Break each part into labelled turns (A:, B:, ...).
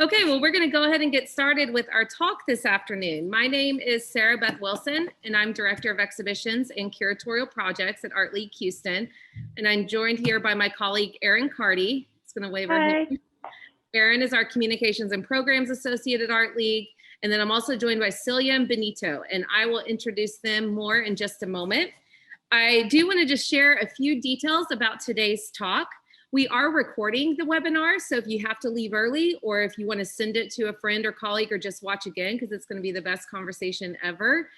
A: Okay, well, we're going to go ahead and get started with our talk this afternoon. My name is Sarah Beth Wilson, and I'm Director of Exhibitions and Curatorial Projects at Art League Houston. And I'm joined here by my colleague, Erin Carty. It's going to wave her hand. Erin is our Communications and Programs Associate at Art League. And then I'm also joined by Celia and Benito, and I will introduce them more in just a moment. I do want to just share a few details about today's talk. We are recording the webinar, so if you have to leave early or if you want to send it to a friend or colleague or just watch again, because it's going to be the best conversation ever,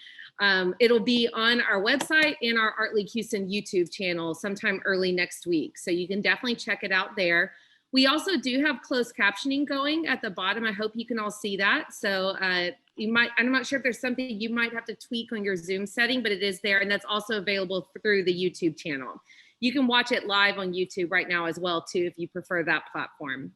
A: it'll be on our website and our Art League Houston YouTube channel sometime early next week. So you can definitely check it out there. We also do have closed captioning going at the bottom. I hope you can all see that. So you might, I'm not sure if there's something you might have to tweak on your Zoom setting, but it is there, and that's also available through the YouTube channel. You can watch it live on YouTube right now as well, too, if you prefer that platform.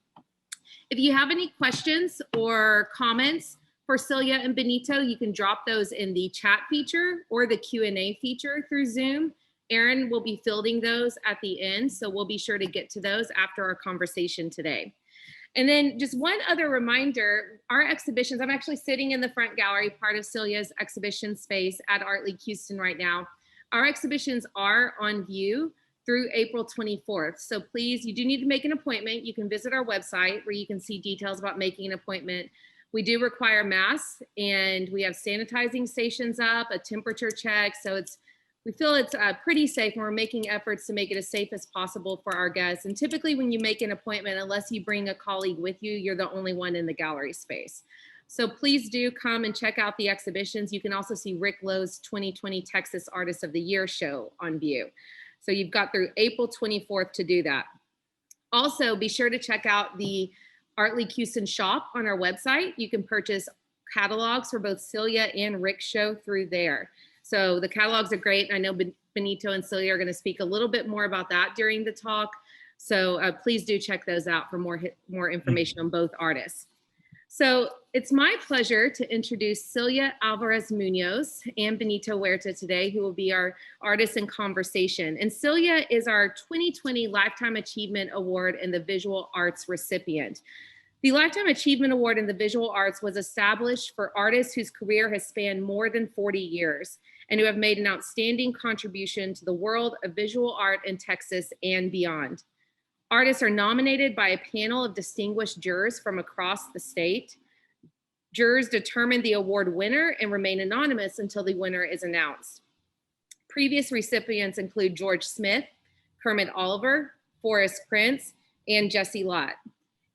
A: If you have any questions or comments for Celia and Benito, you can drop those in the chat feature or the Q&A feature through Zoom. Erin will be fielding those at the end, so we'll be sure to get to those after our conversation today. And then just one other reminder, our exhibitions, I'm actually sitting in the front gallery, part of Celia's exhibition space at Art League Houston right now. Our exhibitions are on view through April 24th. So please, you do need to make an appointment. You can visit our website where you can see details about making an appointment. We do require masks, and we have sanitizing stations up, a temperature check. So we feel it's pretty safe, and we're making efforts to make it as safe as possible for our guests. And typically when you make an appointment, unless you bring a colleague with you, you're the only one in the gallery space. So please do come and check out the exhibitions. You can also see Rick Lowe's 2020 Texas Artist of the Year show on view. So you've got through April 24th to do that. Also, be sure to check out the Art League Houston shop on our website. You can purchase catalogs for both Celia and Rick's show through there. So the catalogs are great. I know Benito and Celia are going to speak a little bit more about that during the talk. So please do check those out for more information on both artists. So it's my pleasure to introduce Celia Álvarez Muñoz and Benito Huerta today, who will be our artists in conversation. And Celia is our 2020 Lifetime Achievement Award in the Visual Arts recipient. The Lifetime Achievement Award in the Visual Arts was established for artists whose career has spanned more than 40 years and who have made an outstanding contribution to the world of visual art in Texas and beyond. Artists are nominated by a panel of distinguished jurors from across the state. Jurors determine the award winner and remain anonymous until the winner is announced. Previous recipients include George Smith, Kermit Oliver, Forrest Prince, and Jesse Lott.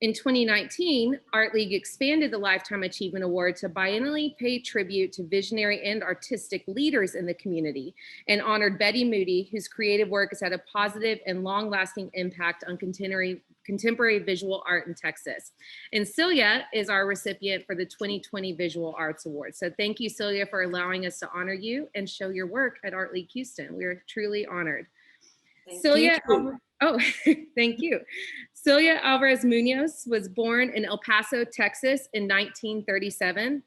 A: In 2019, Art League expanded the Lifetime Achievement Award to biennially pay tribute to visionary and artistic leaders in the community, and honored Betty Moody, whose creative work has had a positive and long-lasting impact on contemporary visual art in Texas. And Celia is our recipient for the 2020 Visual Arts Award. So thank you, Celia, for allowing us to honor you and show your work at Art League Houston. We are truly honored. Celia, thank you. Celia Álvarez Muñoz was born in El Paso, Texas in 1937.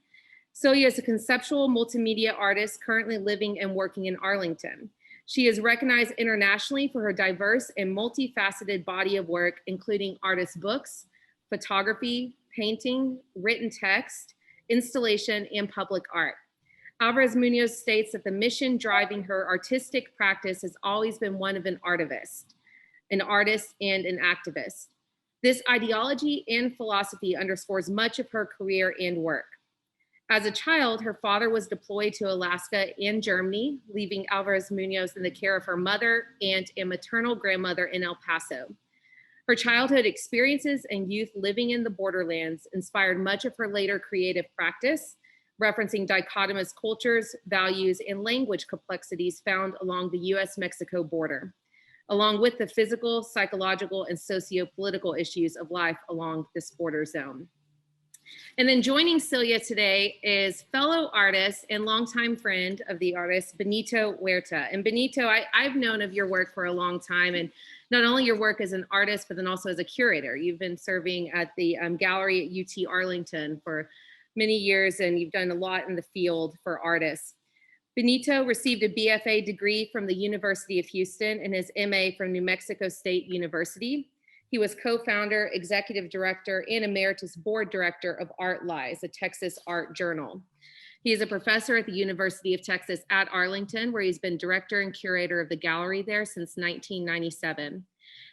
A: Celia is a conceptual multimedia artist currently living and working in Arlington. She is recognized internationally for her diverse and multifaceted body of work, including artist books, photography, painting, written text, installation, and public art. Álvarez Muñoz states that the mission driving her artistic practice has always been one of an artivist, an artist, and an activist. This ideology and philosophy underscores much of her career and work. As a child, her father was deployed to Alaska and Germany, leaving Álvarez Muñoz in the care of her mother, aunt, and maternal grandmother in El Paso. Her childhood experiences and youth living in the borderlands inspired much of her later creative practice, referencing dichotomous cultures, values, and language complexities found along the U.S. Mexico border, along with the physical, psychological, and socio-political issues of life along this border zone. And then joining Celia today is fellow artist and longtime friend of the artist, Benito Huerta. And Benito, I've known of your work for a long time, and not only your work as an artist, but then also as a curator. You've been serving at the gallery at UT Arlington for many years, and you've done a lot in the field for artists. Benito received a BFA degree from the University of Houston and his MA from New Mexico State University. He was co-founder, executive director, and emeritus board director of Art Lies, a Texas art journal. He is a professor at the University of Texas at Arlington, where he's been director and curator of the gallery there since 1997.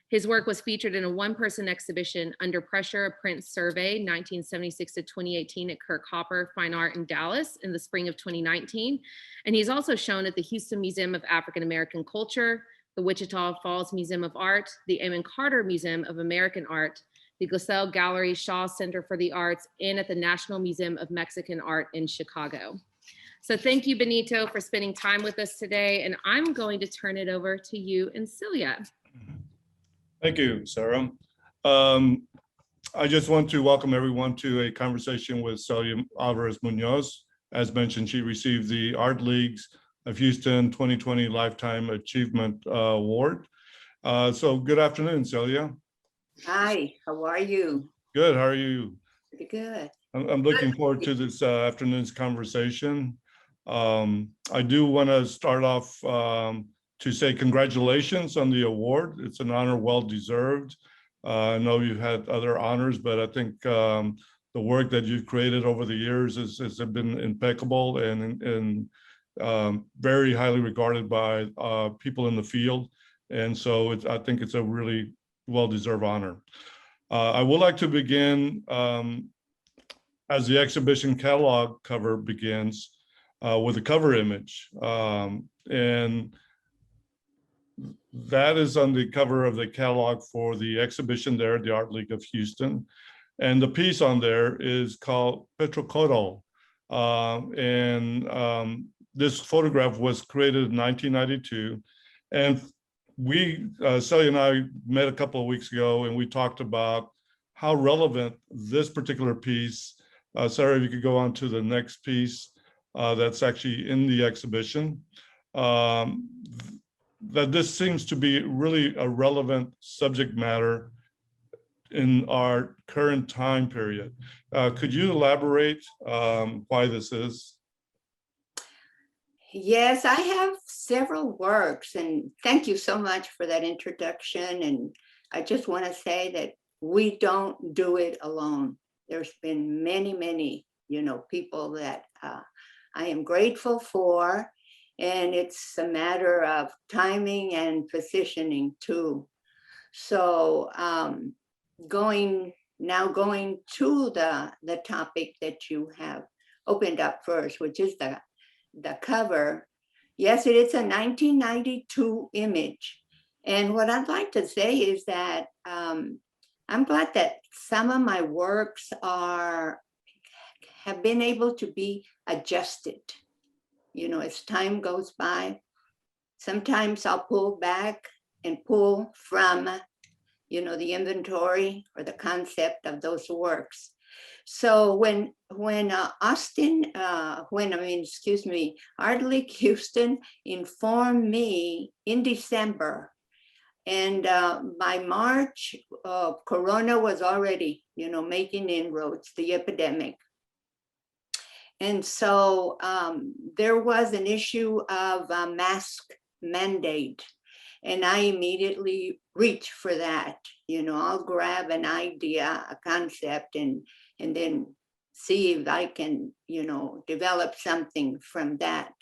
A: His work was featured in a one-person exhibition, Under Pressure, a Print Survey, 1976 to 2018 at Kirk Hopper Fine Art in Dallas in the spring of 2019. And he's also shown at the Houston Museum of African American Culture, the Wichita Falls Museum of Art, the Amon Carter Museum of American Art, the Gosell Gallery, Shaw Center for the Arts, and at the National Museum of Mexican Art in Chicago. So thank you, Benito, for spending time with us today. And I'm going to turn it over to you and Celia.
B: Thank you, Sarah. I just want to welcome everyone to a conversation with Celia Álvarez Muñoz. As mentioned, she received the Art Leagues of Houston 2020 Lifetime Achievement Award. So good afternoon, Celia.
C: Hi, how are you?
B: Good, how are you?
C: Pretty good.
B: I'm looking forward to this afternoon's conversation. I do want to start off to say congratulations on the award. It's an honor well deserved. I know you've had other honors, but I think the work that you've created over the years has been impeccable and very highly regarded by people in the field. And so I think it's a really well-deserved honor. I would like to begin as the exhibition catalog cover begins with a cover image. And that is on the cover of the catalog for the exhibition there at the Art League of Houston. And the piece on there is called Petrocotl. This photograph was created in 1992. And Celia and I met a couple of weeks ago and we talked about how relevant this particular piece, Sarah, if you could go on to the next piece that's actually in the exhibition. That this seems to be really a relevant subject matter in our current time period. Could you elaborate why this is?
C: Yes, I have several works, and thank you so much for that introduction. And I just want to say that we don't do it alone. There's been many, people that I am grateful for. And it's a matter of timing and positioning too. So going to the topic that you have opened up first, which is the cover. Yes, it is a 1992 image. And what I'd like to say is that I'm glad that some of my works have been able to be adjusted. As time goes by, sometimes I'll pull back and pull from, the inventory or the concept of those works. So when Art League Houston informed me in December, and by March, Corona was already, making inroads, the epidemic. And so there was an issue of a mask mandate. And I immediately reached for that. I'll grab an idea, a concept, and then see if I can, develop something from that.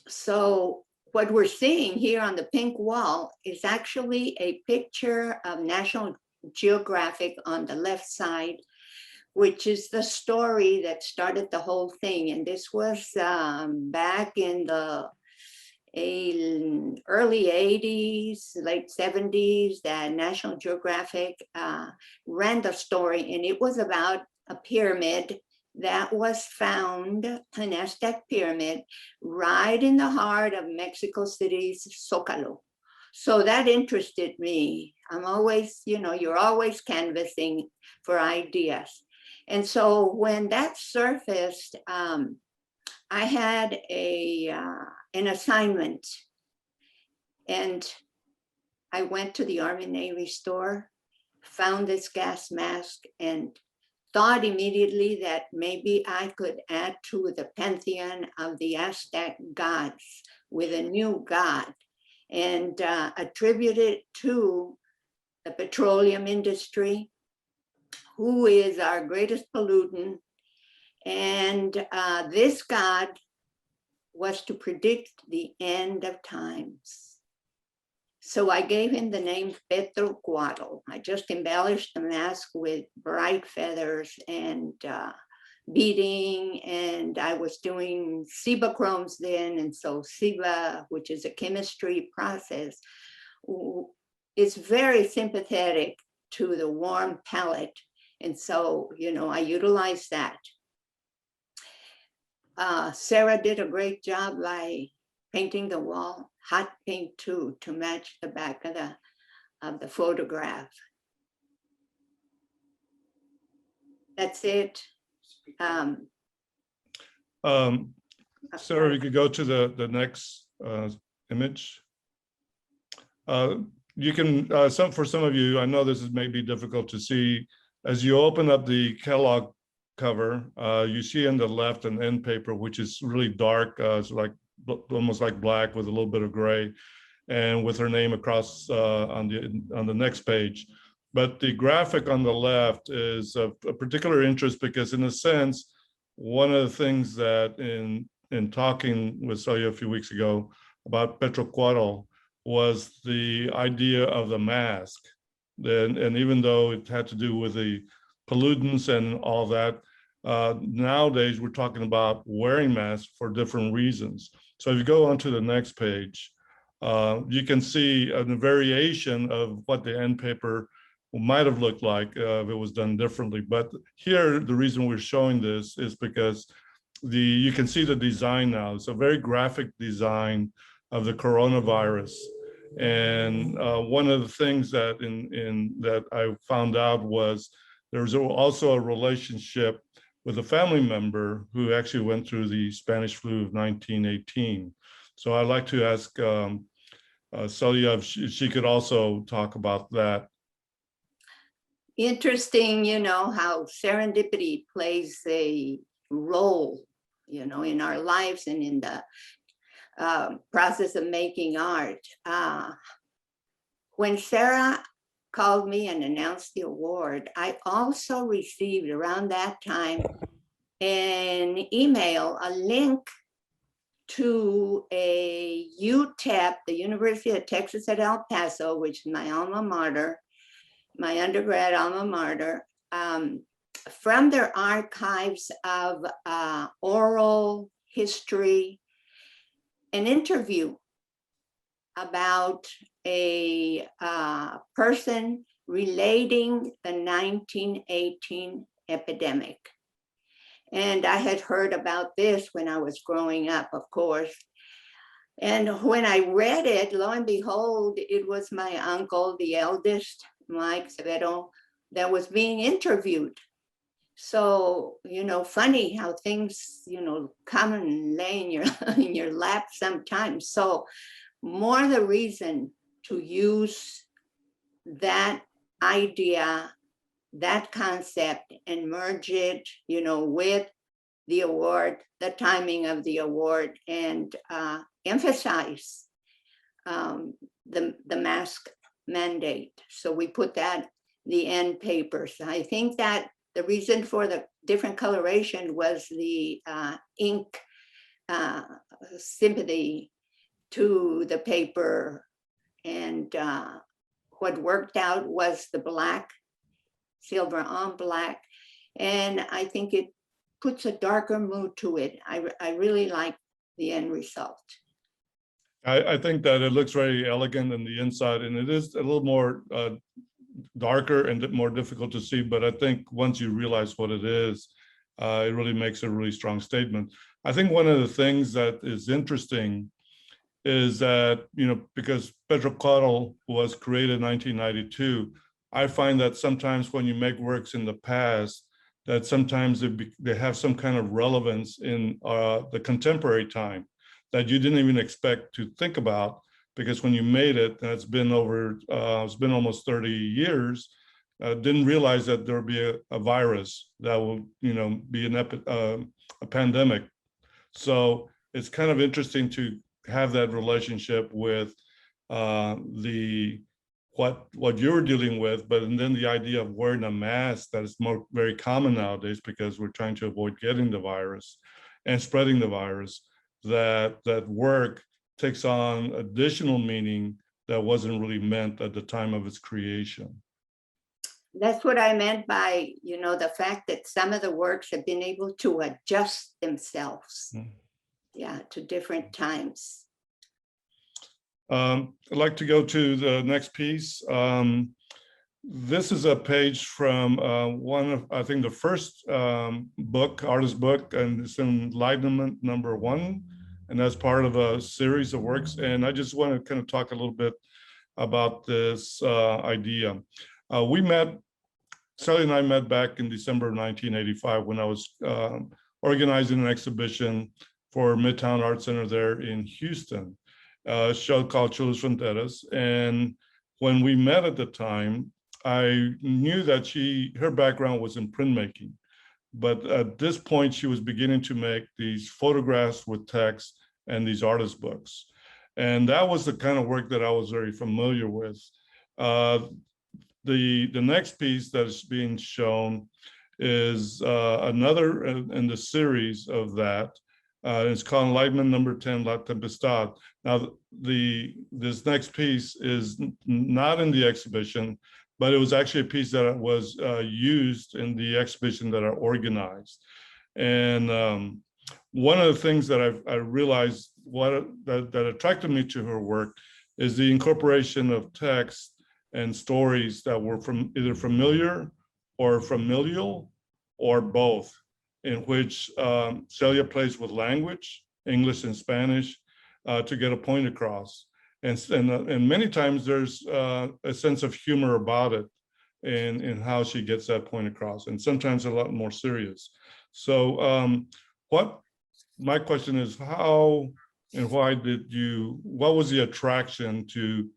C: So what we're seeing here on the pink wall is actually a picture of National Geographic on the left side, which is the story that started the whole thing. And this was back in the early 80s, late 70s, that National Geographic ran the story, and it was about a pyramid that was found, an Aztec pyramid, right in the heart of Mexico City's Zócalo. So that interested me. I'm always, you're always canvassing for ideas. And so when that surfaced, I had an assignment, and I went to the Army Navy store, found this gas mask, and thought immediately that maybe I could add to the pantheon of the Aztec gods with a new god. and attribute it to the petroleum industry, who is our greatest pollutant. And this God was to predict the end of times. So I gave him the name Quetzalcoatl. I just embellished the mask with bright feathers and beading, and I was doing sebachromes then. And so seba, which is a chemistry process, is very sympathetic to the warm palette. And so, you know, I utilized that. Sarah did a great job by painting the wall, hot paint too, to match the back of the photograph. That's it.
B: Sarah, you could go to the next image. You can, for some of you, I know this is maybe difficult to see. As you open up the catalog cover, you see on the left an end paper, which is really dark. It's like almost like black with a little bit of gray, and with her name across on the next page. But the graphic on the left is of a particular interest because, in a sense, one of the things that in talking with Celia a few weeks ago about Quetzalcoatl was the idea of the mask. And even though it had to do with the pollutants and all that, nowadays we're talking about wearing masks for different reasons. So if you go on to the next page, you can see a variation of what the end paper might have looked like if it was done differently. But here, the reason we're showing this is because you can see the design now. It's a very graphic design of the coronavirus. And one of the things that that I found out was there was also a relationship with a family member who actually went through the Spanish flu of 1918. So I'd like to ask Celia if she could also talk about that.
C: Interesting, you know, how serendipity plays a role, you know, in our lives and in the process of making art. When Sarah called me and announced the award, I also received around that time an email, a link to a UTEP, the University of Texas at El Paso, which is my alma mater, my undergrad alma mater, from their archives of oral history, an interview about a person relating the 1918 epidemic. And I had heard about this when I was growing up, of course. And when I read it, lo and behold, it was my uncle, the eldest, Mike Severo, that was being interviewed. So, you know, funny how things, you know, come and lay in your lap sometimes. So more the reason to use that idea, that concept, and merge it, you know, with the award, the timing of the award, and emphasize the mask mandate. So we put that the end papers. I think that the reason for the different coloration was the ink sympathy to the paper, and what worked out was the black, silver on black, and I think it puts a darker mood to it. I really like the end result.
B: I think that it looks very elegant on the inside, and it is a little more darker and more difficult to see, but I think once you realize what it is, it really makes a really strong statement. I think one of the things that is interesting is that, you know, because Quetzalcoatl was created in 1992, I find that sometimes when you make works in the past, that sometimes they have some kind of relevance in the contemporary time that you didn't even expect to think about, because when you made it, and it's been almost 30 years, didn't realize that there would be a virus that will, you know, be a pandemic. So it's kind of interesting to have that relationship with what you're dealing with, but and then the idea of wearing a mask that is very common nowadays because we're trying to avoid getting the virus and spreading the virus, that work takes on additional meaning that wasn't really meant at the time of its creation.
C: That's what I meant by, the fact that some of the works have been able to adjust themselves, to different times.
B: I'd like to go to the next piece. This is a page from one of, I think, the first book, artist book, and it's Enlightenment #1, and that's part of a series of works. And I just want to kind of talk a little bit about this idea. Celia and I met back in December of 1985 when I was organizing an exhibition for Midtown Art Center there in Houston, a show called Chulas Fronteras. And when we met at the time, I knew that her background was in printmaking, but at this point she was beginning to make these photographs with text and these artist books. And that was the kind of work that I was very familiar with. The next piece that is being shown is another in the series of that. It's called Enlightenment #10, La Tempestad. Now, this next piece is not in the exhibition, but it was actually a piece that was used in the exhibition that I organized. And one of the things that I realized that attracted me to her work is the incorporation of text and stories that were from either familiar or familial or both, in which Celia plays with language, English and Spanish, to get a point across. And many times there's a sense of humor about it in how she gets that point across, and sometimes a lot more serious. So my question is, how and why what was the attraction to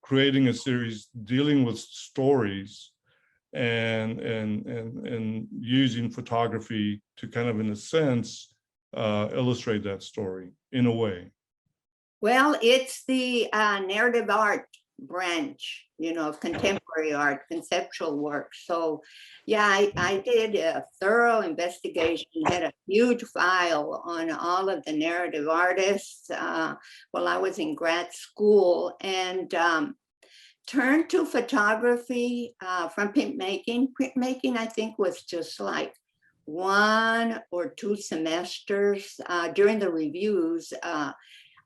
B: creating a series dealing with stories and using photography to kind of, in a sense, illustrate that story in a way?
C: Well, it's the narrative art branch, of contemporary art, conceptual work. So yeah, I did a thorough investigation, had a huge file on all of the narrative artists while I was in grad school, and turned to photography from printmaking. Printmaking, I think, was just like 1 or 2 semesters. During the reviews,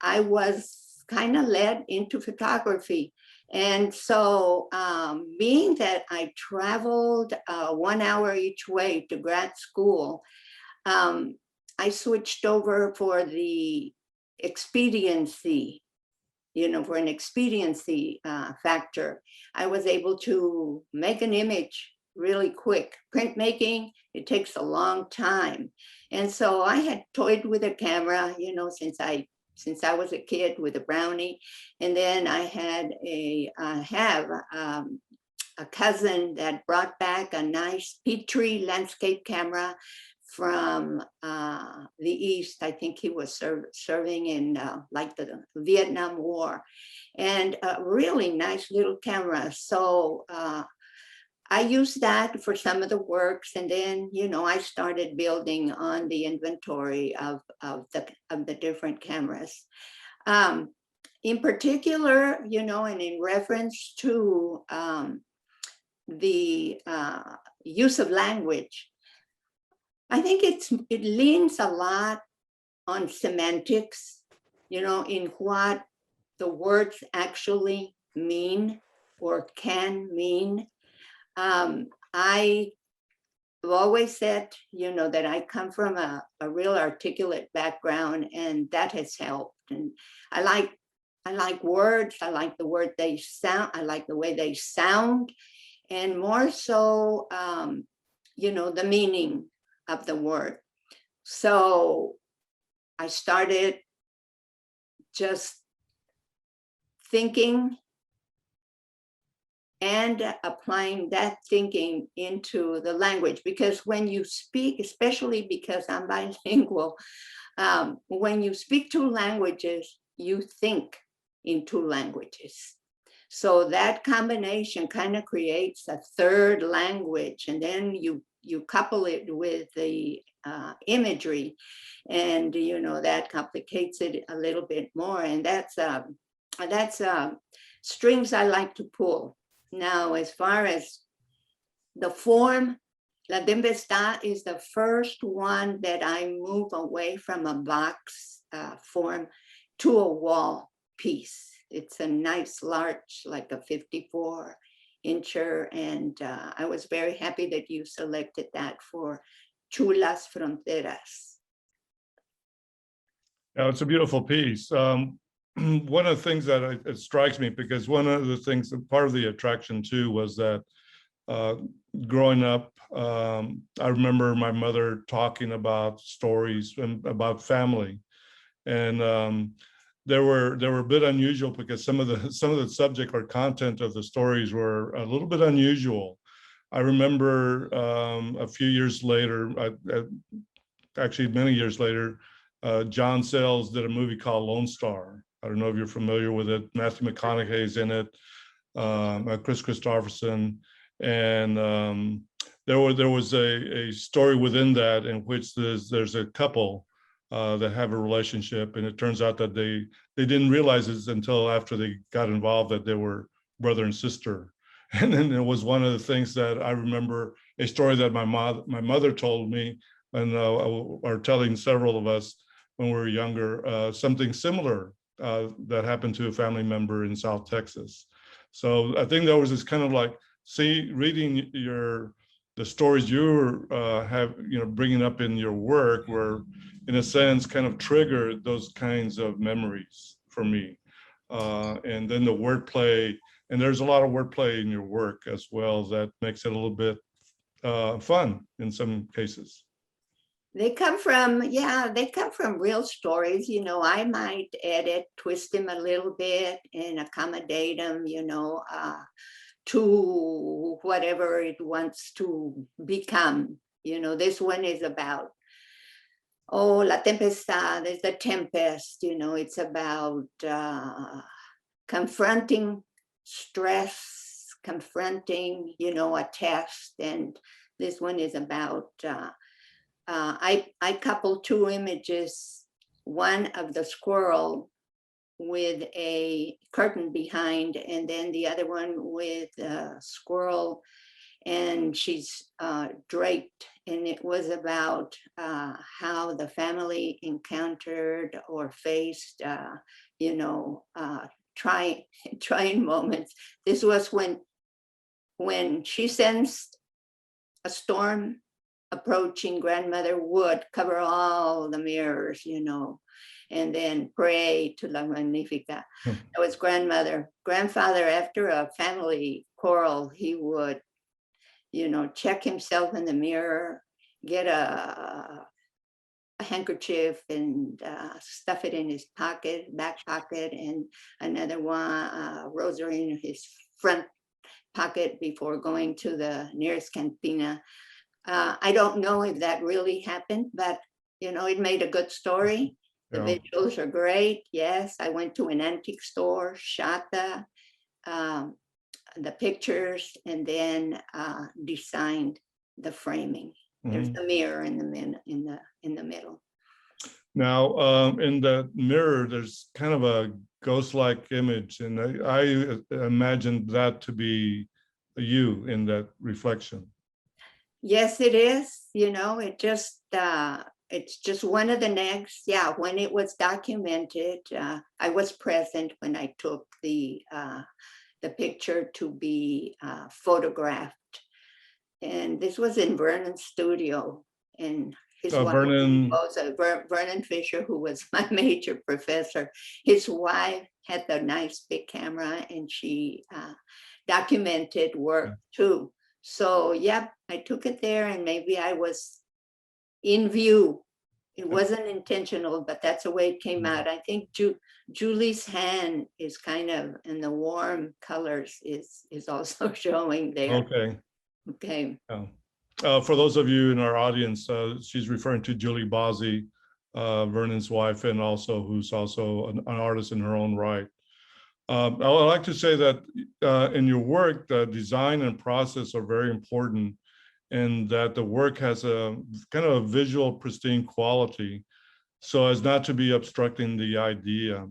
C: I was kind of led into photography. And so being that I traveled 1 hour each way to grad school, I switched over for the expediency, for an expediency factor. I was able to make an image really quick. Printmaking, it takes a long time. And so I had toyed with a camera, since I was a kid, with a Brownie. And then I have a cousin that brought back a nice Petrie landscape camera from the East. I think he was serving in like the Vietnam War, and a really nice little camera. So I used that for some of the works, and then I started building on the inventory of the different cameras. In particular, and in reference to the use of language, I think it leans a lot on semantics, in what the words actually mean or can mean. I've always said, that I come from a real articulate background, and that has helped. And I like words. I like the word they sound. I like the way they sound, and more so, the meaning of the word. So I started just thinking and applying that thinking into the language, because when you speak, especially because I'm bilingual, when you speak 2 languages, you think in 2 languages. So that combination kind of creates a third language, and then you couple it with the imagery, and that complicates it a little bit more. And that's strings I like to pull. Now, as far as the form, La Tempestad is the first one that I move away from a box form to a wall piece. It's a nice large, like a 54-incher, and I was very happy that you selected that for Chulas Fronteras.
B: Yeah, it's a beautiful piece. One of the things that it strikes me, because one of the things, part of the attraction too, was that growing up, I remember my mother talking about stories and about family, and they were a bit unusual because some of the subject or content of the stories were a little bit unusual. I remember a few years later, actually many years later, John Sayles did a movie called Lone Star. I don't know if you're familiar with it. Matthew McConaughey's in it, Chris Christopherson, and there was a story within that in which there's a couple that have a relationship, and it turns out that they didn't realize it until after they got involved that they were brother and sister. And then it was one of the things that I remember, a story that my mother told me, and or telling several of us when we were younger, something similar that happened to a family member in South Texas. So I think there was this kind of like, reading the stories you have, bringing up in your work, were in a sense kind of triggered those kinds of memories for me. And then the wordplay, and there's a lot of wordplay in your work as well that makes it a little bit fun in some cases.
C: They come from real stories. I might edit, twist them a little bit and accommodate them, to whatever it wants to become. This one is about, La Tempestad is the tempest, it's about confronting stress, confronting, a test. And this one is about, I couple 2 images, one of the squirrel with a curtain behind, and then the other one with a squirrel, and she's draped. And it was about how the family encountered or faced, trying moments. This was when she sensed a storm approaching, grandmother would cover all the mirrors, and then pray to La Magnifica. That was grandmother. Grandfather, after a family quarrel, he would, check himself in the mirror, get a handkerchief and stuff it in his back pocket, and another one, rosary in his front pocket before going to the nearest cantina. I don't know if that really happened, but it made a good story. The visuals are great. Yes, I went to an antique store, shot the pictures, and then designed the framing. There's the mirror in the middle.
B: Now, in the mirror, there's kind of a ghost-like image, and I imagined that to be you in that reflection.
C: Yes, it is. It's just one of the next. Yeah, when it was documented, I was present when I took the picture to be photographed, and this was in Vernon's studio. And his wife, Vernon Fisher, who was my major professor, his wife had the nice big camera, and she documented work too. So, I took it there, and maybe I was in view. It wasn't intentional, but that's the way it came out. I think Julie's hand is kind of, in the warm colors, is also showing there. Okay.
B: For those of you in our audience, she's referring to Julie Bozzi, Vernon's wife, and who's also an artist in her own right. I would like to say that in your work, the design and process are very important, and that the work has a kind of a visual, pristine quality, so as not to be obstructing the idea.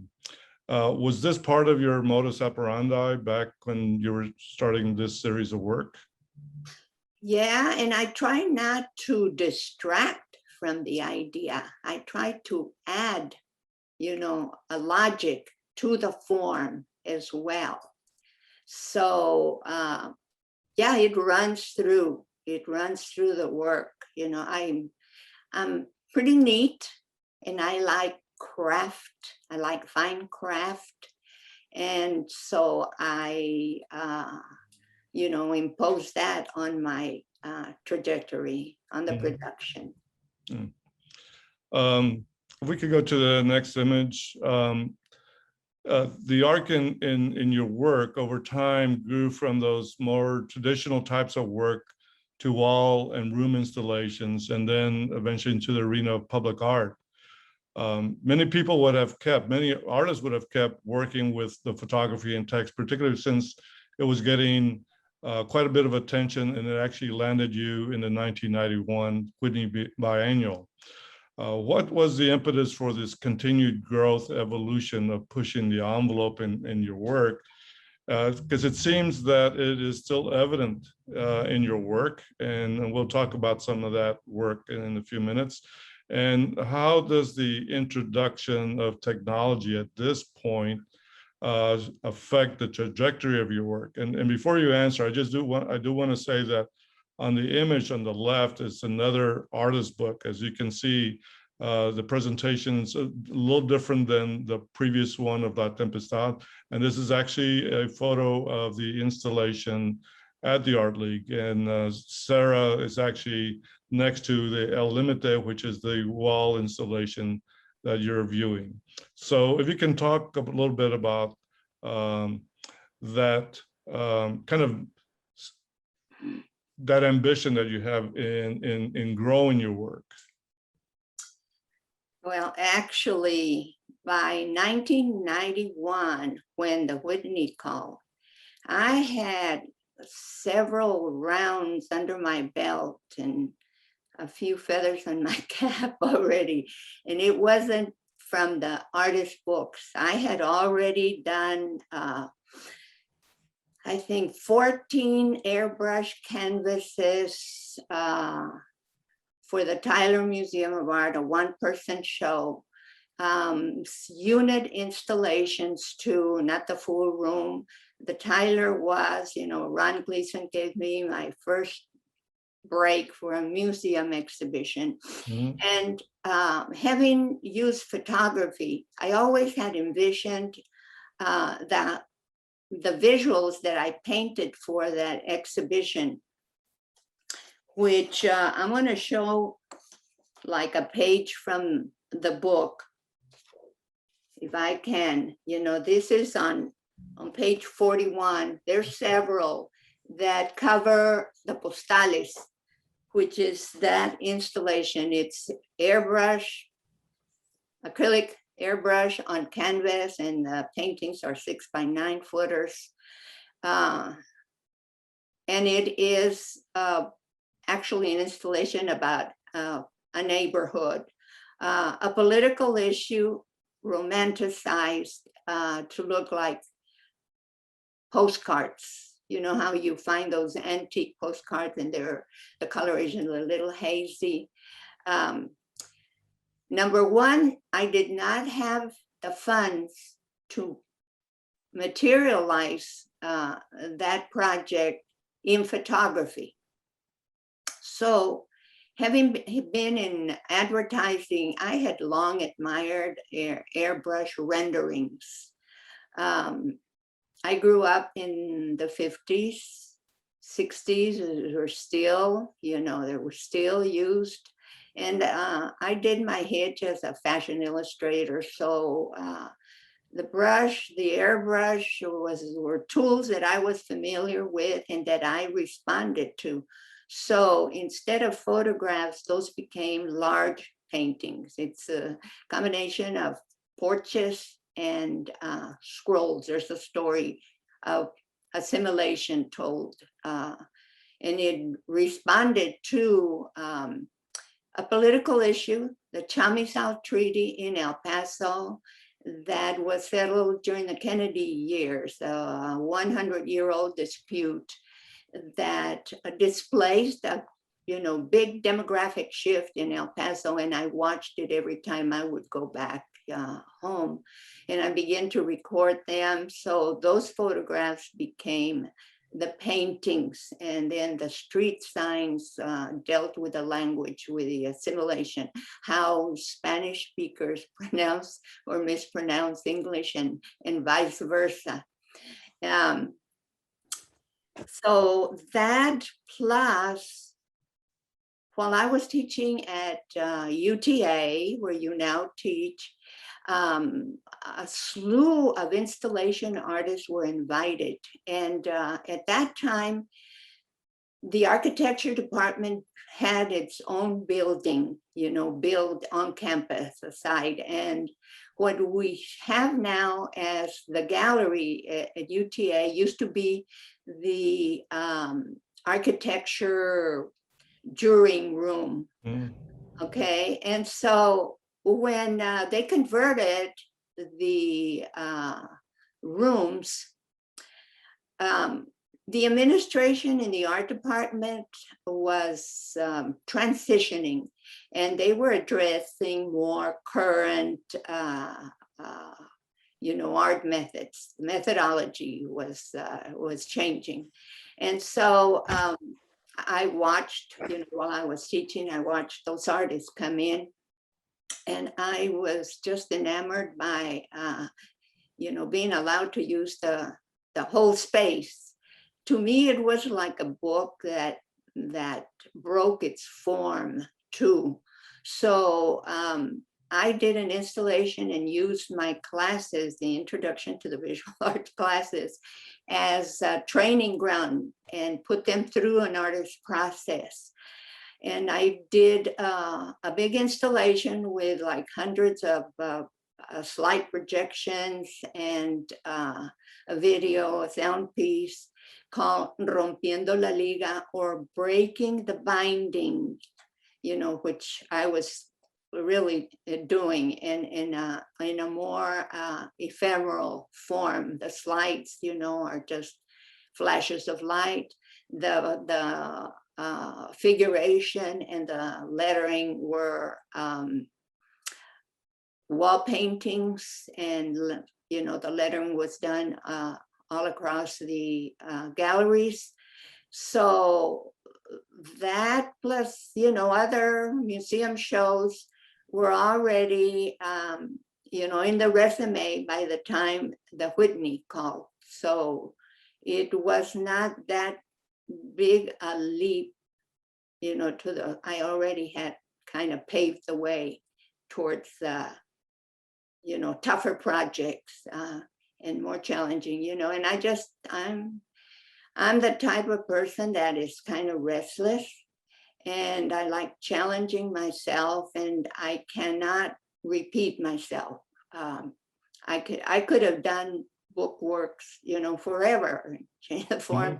B: Was this part of your modus operandi back when you were starting this series of work?
C: Yeah, and I try not to distract from the idea. I try to add, a logic to the form as well. So yeah, it runs through the work. I'm pretty neat, and I like craft. I like fine craft, and so I impose that on my trajectory on the production.
B: If we could go to the next image. The arc in your work over time grew from those more traditional types of work to wall and room installations, and then eventually into the arena of public art. Many artists would have kept working with the photography and text, particularly since it was getting quite a bit of attention, and it actually landed you in the 1991 Whitney Biennial. What was the impetus for this continued growth, evolution of pushing the envelope in your work? Because it seems that it is still evident in your work, and we'll talk about some of that work in a few minutes. And how does the introduction of technology at this point affect the trajectory of your work? And before you answer, I do want to say that on the image on the left is another artist book. As you can see, the presentation is a little different than the previous one of La Tempestad. And this is actually a photo of the installation at the Art League. And Sarah is actually next to the El Limite, which is the wall installation that you're viewing. So if you can talk a little bit about that kind of that ambition that you have in growing your work.
C: Well, actually, by 1991, when the Whitney called, I had several rounds under my belt and a few feathers on my cap already. And it wasn't from the artist books. I had already done, I think, 14 airbrush canvases for the Tyler Museum of Art, a one-person show, unit installations too, not the full room. The Tyler was, Ron Gleason gave me my first break for a museum exhibition. And having used photography, I always had envisioned that the visuals that I painted for that exhibition, which I'm going to show like a page from the book, if I can. This is on page 41. There's several that cover the postales, which is that installation. It's airbrush, acrylic airbrush on canvas, and the paintings are 6x9 footers. And it is actually an installation about a neighborhood, a political issue romanticized to look like postcards. You know how you find those antique postcards and the coloration is a little hazy. Number one, I did not have the funds to materialize that project in photography. So having been in advertising, I had long admired airbrush renderings. I grew up in the 50s, 60s, were still, they were still used. And I did my hitch as a fashion illustrator. So the airbrush were tools that I was familiar with and that I responded to. So instead of photographs, those became large paintings. It's a combination of portraits and scrolls. There's a story of assimilation told, and it responded to a political issue, the Chamizal Treaty in El Paso, that was settled during the Kennedy years, a 100-year-old dispute that displaced a big demographic shift in El Paso, and I watched it every time I would go back home, and I began to record them. So those photographs became the paintings, and then the street signs dealt with the language, with the assimilation, how Spanish speakers pronounce or mispronounce English, and vice versa. So that, plus, while I was teaching at UTA, where you now teach, a slew of installation artists were invited. And at that time, the architecture department had its own building, built on campus aside. And what we have now as the gallery at UTA used to be the architecture juring room. Okay, and so when they converted the rooms, the administration in the art department was transitioning, and they were addressing more current art methods. The methodology was changing. And so I watched, while I was teaching, I watched those artists come in, and I was just enamored by, being allowed to use the whole space. To me, it was like a book that broke its form too. So I did an installation and used my classes, the Introduction to the Visual Arts classes, as a training ground, and put them through an artist process. And I did a big installation with like hundreds of slide projections and a video, a sound piece called Rompiendo la Liga, or Breaking the Binding, which I was really doing in a more ephemeral form. The slides, are just flashes of light. The figuration and the lettering were wall paintings, and the lettering was done all across the galleries. So that, plus other museum shows, were already in the resume by the time the Whitney called. So it was not that big a leap, I already had kind of paved the way towards tougher projects and more challenging, and I'm the type of person that is kind of restless, and I like challenging myself, and I cannot repeat myself. I could have done book works, forever, change the form,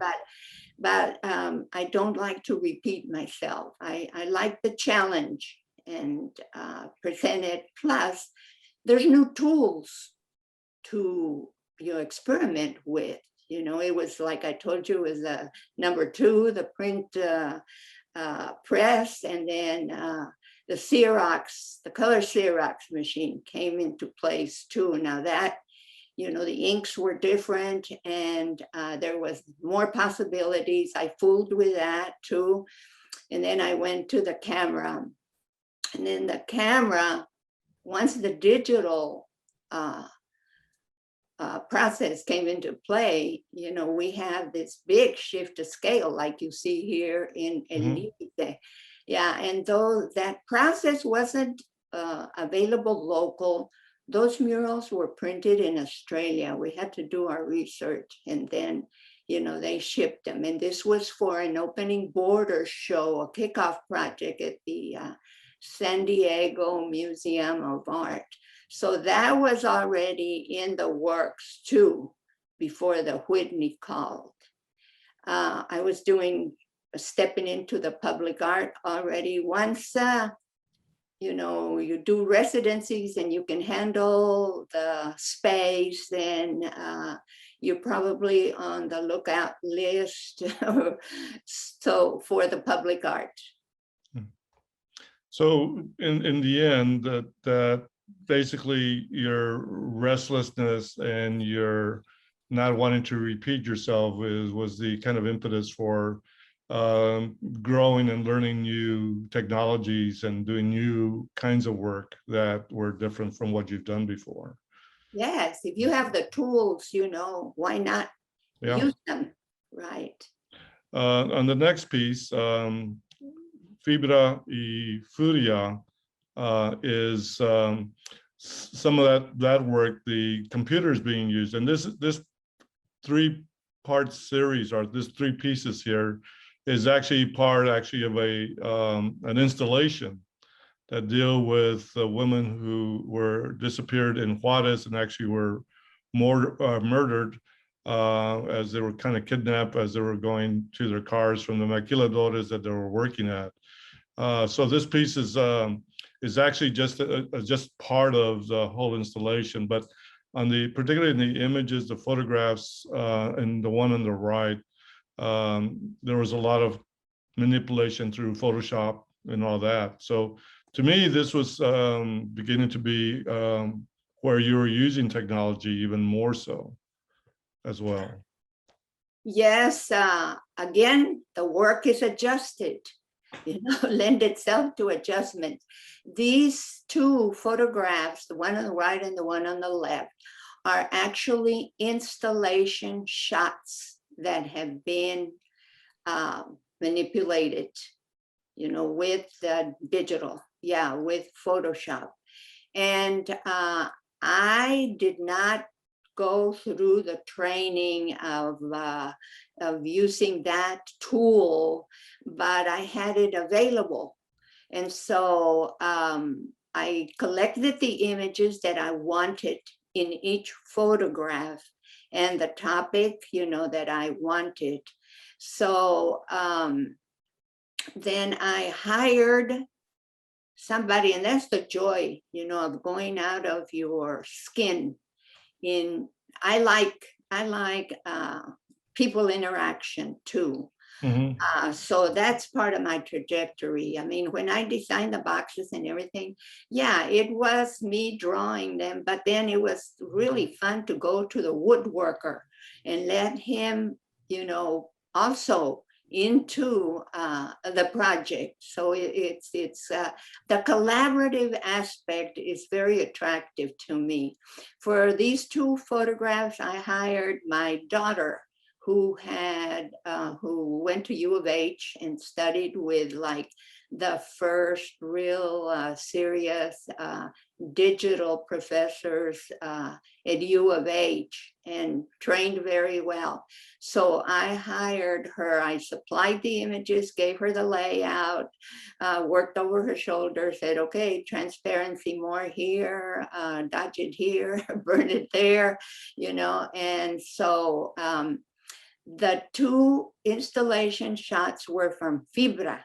C: but I don't like to repeat myself. I like the challenge and present it. Plus, there's new tools to experiment with. It was like I told you, it was number 2, the print press, and then the Xerox, the color Xerox machine came into place too. Now that, the inks were different, and there was more possibilities. I fooled with that too. And then I went to the camera, and then the camera, once the digital process came into play, we have this big shift to scale, like you see here in Enlightenment. Yeah, and though that process wasn't available local, those murals were printed in Australia. We had to do our research, and then, they shipped them. And this was for an opening border show, a kickoff project at the San Diego Museum of Art. So that was already in the works too, before the Whitney called. I was stepping into the public art already. Once, you do residencies and you can handle the space, then you're probably on the lookout list so for the public art.
B: So in the end, that basically your restlessness and your not wanting to repeat yourself was the kind of impetus for growing and learning new technologies and doing new kinds of work that were different from what you've done before.
C: Yes, if you have the tools, why not use them, right?
B: On the next piece, Fibra y Furia is some of that work, the computers being used. And this 3-part series, or this 3 pieces here, is actually part of an installation that deal with women who were disappeared in Juarez and actually were murdered as they were kind of kidnapped as they were going to their cars from the maquiladores that they were working at. So this piece is actually just part of the whole installation, but particularly in the images, the photographs, and the one on the right, there was a lot of manipulation through Photoshop and all that. So to me, this was beginning to be where you were using technology even more so as well.
C: Yes, again, the work is adjusted, lend itself to adjustment. These 2 photographs, the one on the right and the one on the left, are actually installation shots that have been manipulated, with digital, with Photoshop. And I did not go through the training of using that tool, but I had it available. And so I collected the images that I wanted in each photograph and the topic, that I wanted. So then I hired somebody, and that's the joy, of going out of your skin. I like people interaction too.
B: Mm-hmm.
C: So that's part of my trajectory. I mean, when I designed the boxes and everything, it was me drawing them, but then it was really fun to go to the woodworker and let him, also into the project. So it's the collaborative aspect is very attractive to me. For these 2 photographs, I hired my daughter, who went to U of H and studied with the first real serious digital professors at U of H, and trained very well. So I hired her. I supplied the images, gave her the layout, worked over her shoulder, said, okay, transparency more here, dodge it here, burn it there, and so the 2 installation shots were from Fibra,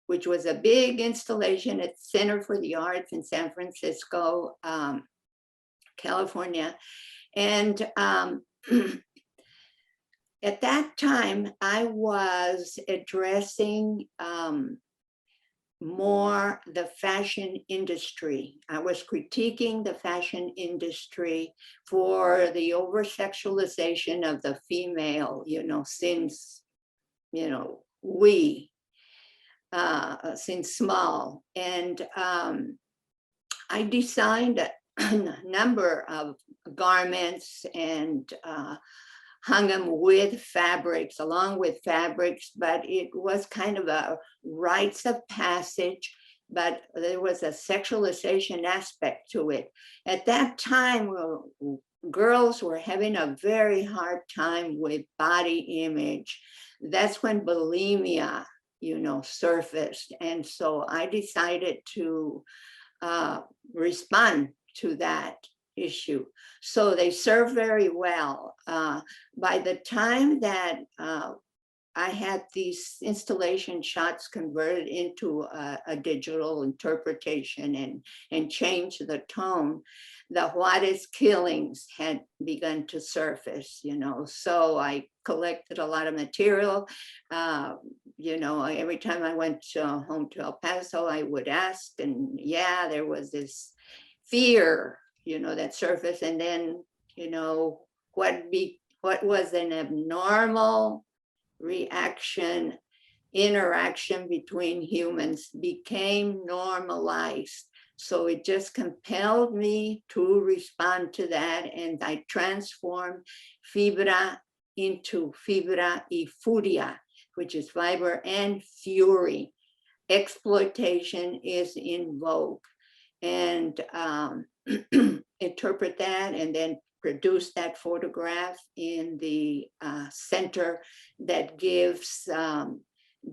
C: which was a big installation at Center for the Arts in San Francisco, California. And at that time, I was addressing more the fashion industry. I was critiquing the fashion industry for the over-sexualization of the female, since, since small. And I designed a number of garments and hung them with fabrics, along with fabrics, but it was kind of a rites of passage, but there was a sexualization aspect to it. At that time, girls were having a very hard time with body image. That's when bulimia, surfaced. And so I decided to respond to that issue. So they serve very well. By the time that I had these installation shots converted into a digital interpretation and changed the tone, the Juarez killings had begun to surface, you know. So I collected a lot of material. You know, every time I went home to El Paso, I would ask, and yeah, there was this fear, you know, that surfaced. And then, you know, what was an abnormal reaction, interaction between humans became normalized. So it just compelled me to respond to that, and I transformed fibra into fibra y furia, which is fiber and fury. Exploitation is in vogue, and interpret that and then produce that photograph in the center that gives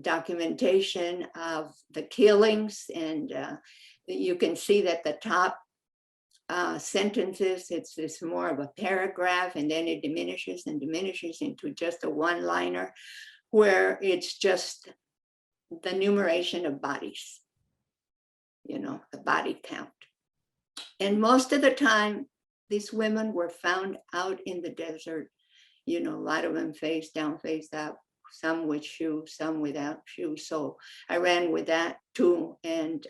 C: documentation of the killings. And you can see that the top sentences, it's more of a paragraph, and then it diminishes and diminishes into just a one-liner where it's just the numeration of bodies, you know, the body count. And most of the time, these women were found out in the desert, you know, a lot of them face down, face up, some with shoes, some without shoes. So I ran with that too. And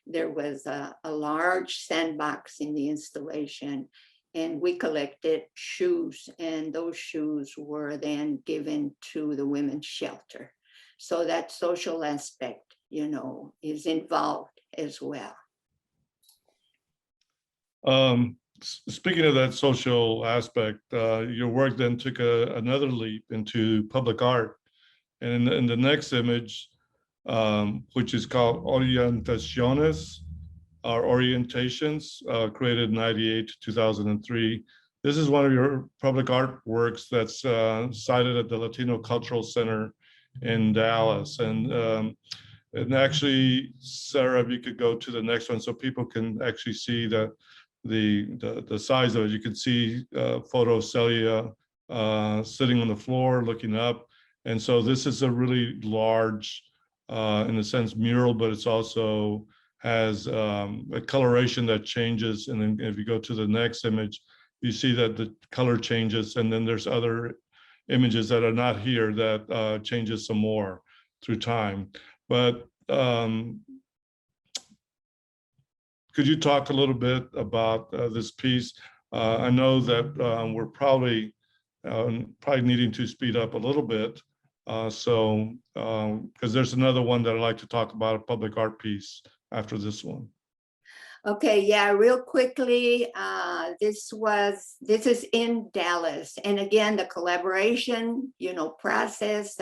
C: there was a large sandbox in the installation, and we collected shoes, and those shoes were then given to the women's shelter. So that social aspect, you know, is involved as well.
B: Speaking of that social aspect, your work then took another leap into public art. And in the next image, which is called Orientaciones, or Orientations, created in 98 to 2003. This is one of your public art works that's cited at the Latino Cultural Center in Dallas. And actually, Sarah, if you could go to the next one so people can actually see the size of it. You can see photo of Celia sitting on the floor looking up. And so this is a really large, in a sense, mural, but it's also has a coloration that changes. And then if you go to the next image, you see that the color changes. And then there's other images that are not here that changes some more through time. But could you talk a little bit about this piece? I know that we're probably needing to speed up a little bit. Because there's another one that I'd like to talk about, a public art piece after this one.
C: Okay, yeah, real quickly, this is in Dallas. And again, the collaboration, you know, process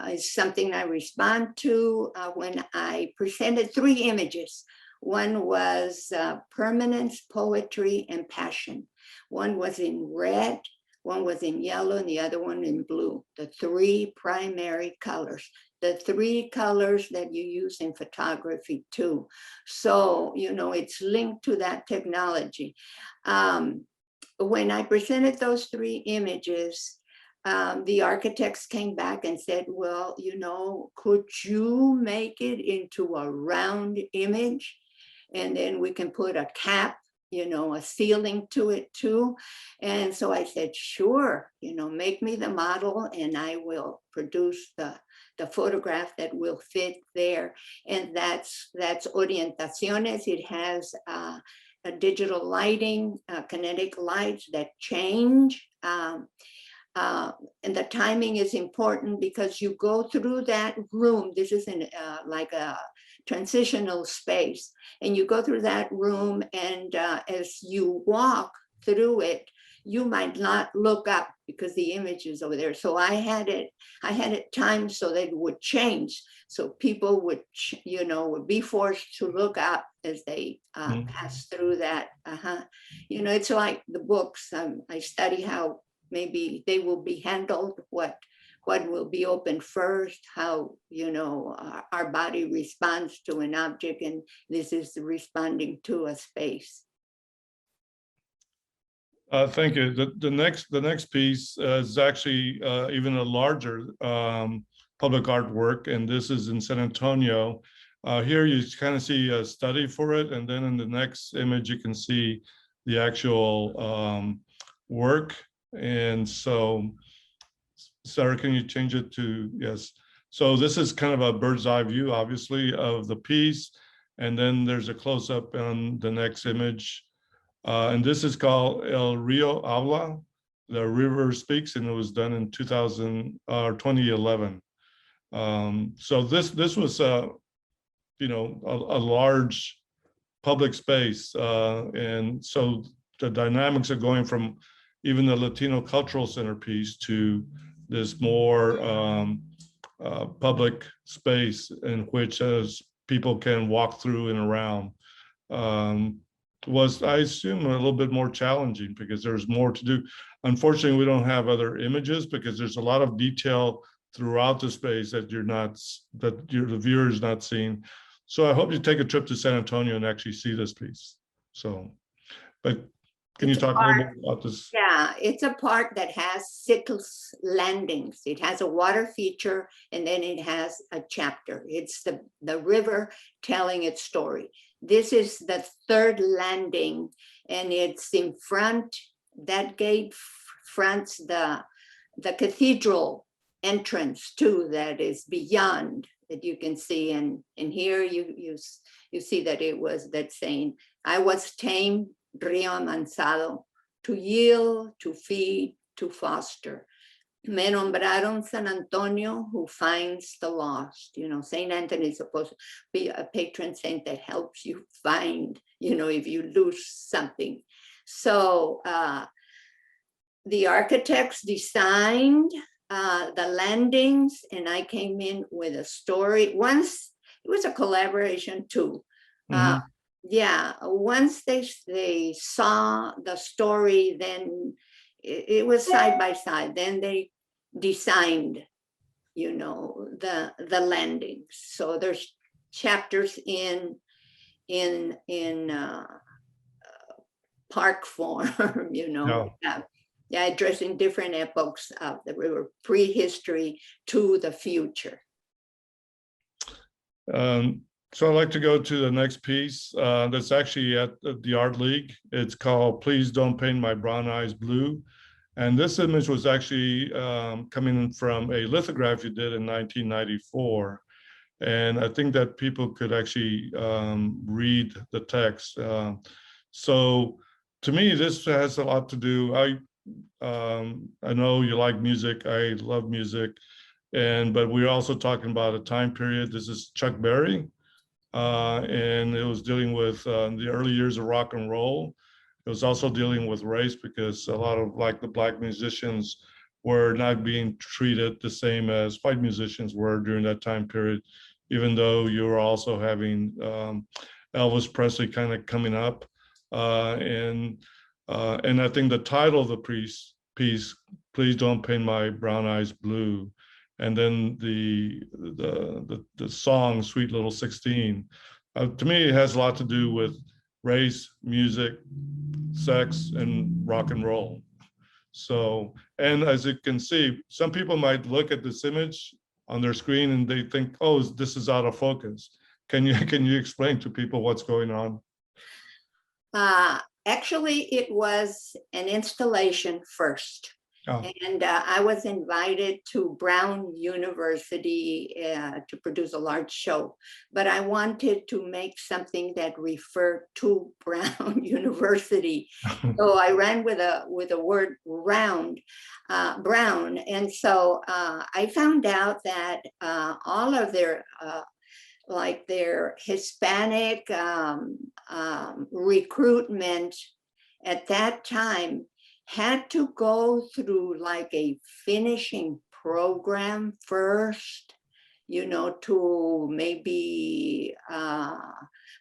C: is something I respond to when I presented 3 images. One was permanence, poetry, and passion. One was in red, one was in yellow, and the other one in blue. The 3 primary colors, the 3 colors that you use in photography too. So, you know, it's linked to that technology. When I presented those 3 images, the architects came back and said, well, you know, could you make it into a round image? And then we can put a cap, you know, a ceiling to it too. And so I said, sure, you know, make me the model and I will produce the photograph that will fit there. And that's Orientaciones. It has a digital lighting, kinetic lights that change. And the timing is important because you go through that room. This is like a transitional space, and you go through that room, and as you walk through it, you might not look up because the image is over there. So I had it timed so that it would change, so people would, you know, would be forced to look up as they pass through that. You know, it's like the books. I study how maybe they will be handled, what what will be opened first, how, our body responds to an object, and this is responding to a space.
B: Thank you. The next piece is actually even a larger public artwork, and this is in San Antonio. Here you kind of see a study for it, and then in the next image you can see the actual work. And so, Sarah, can you change it to yes? So this is kind of a bird's eye view, obviously, of the piece, and then there's a close-up on the next image. And this is called El Rio Habla, the river speaks, and it was done in 2011. So this was a large public space, and so the dynamics are going from even the Latino Cultural Center piece to this more public space in which as people can walk through and around. Was, I assume, a little bit more challenging because there's more to do. Unfortunately, we don't have other images because there's a lot of detail throughout the space that the viewer is not seeing. So I hope you take a trip to San Antonio and actually see this piece. So, but can you talk a little bit about this?
C: Yeah, it's a park that has 6 landings. It has a water feature, and then it has a chapter. It's the river telling its story. This is the 3rd landing, and it's in front. That gate fronts the cathedral entrance too, that is beyond, that you can see. And here you see that it was that saying, I was tamed, Rio Amansado, to yield, to feed, to foster. Me nombraron San Antonio, who finds the lost. Saint Anthony is supposed to be a patron saint that helps you find, if you lose something. So the architects designed the landings, and I came in with a story. Once it was a collaboration too. Yeah, once they saw the story, then it was side by side. Then they designed, the landings. So there's chapters in park form, Yeah, addressing different epochs of the river, prehistory to the future.
B: So I'd like to go to the next piece that's actually at the Art League. It's called Please Don't Paint My Brown Eyes Blue. And this image was actually coming from a lithograph you did in 1994. And I think that people could actually read the text. So to me, this has a lot to do. I know you like music. I love music. But we're also talking about a time period. This is Chuck Berry. And it was dealing with the early years of rock and roll. It was also dealing with race because a lot of the Black musicians were not being treated the same as white musicians were during that time period, even though you were also having Elvis Presley kind of coming up. And I think the title of the piece, Please Don't Paint My Brown Eyes Blue, and then the song Sweet Little 16, to me it has a lot to do with race, music, sex, and rock and roll. So, and as you can see, some people might look at this image on their screen and they think, oh, this is out of focus. Can you explain to people what's going on?
C: Actually, it was an installation first. Oh. And I was invited to Brown University to produce a large show, but I wanted to make something that referred to Brown University. So I ran with a word round, Brown. And so I found out that all of their their Hispanic recruitment at that time had to go through a finishing program first, to maybe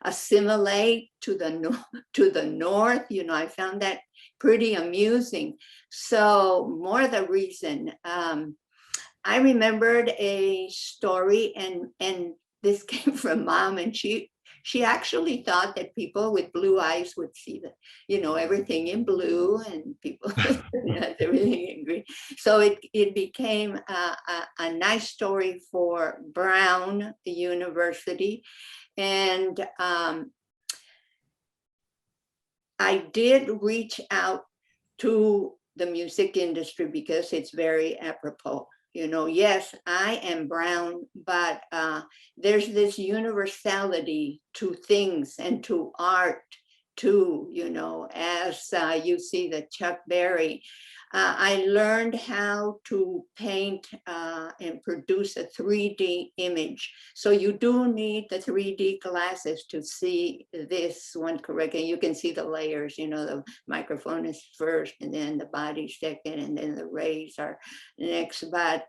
C: assimilate to the north. I found that pretty amusing. So more the reason I remembered a story, and this came from Mom, and she actually thought that people with blue eyes would see everything in blue, and people everything in green. So it became a nice story for Brown University. And I did reach out to the music industry because it's very apropos. Yes, I am brown, but there's this universality to things and to art too, as you see the Chuck Berry. I learned how to paint and produce a 3D image. So you do need the 3D glasses to see this one correctly. You can see the layers, the microphone is first, and then the body second, and then the rays are next. But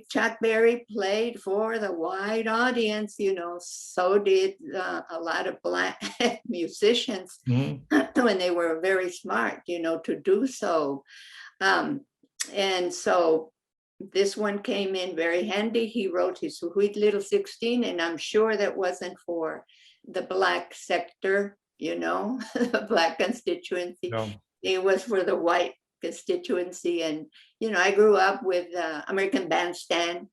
C: Chuck Berry played for the wide audience, so did a lot of Black musicians. When they were very smart, to do so. And so this one came in very handy. He wrote his Sweet Little 16, and I'm sure that wasn't for the Black sector, the Black constituency.
B: No.
C: It was for the white constituency. And, I grew up with American Bandstand,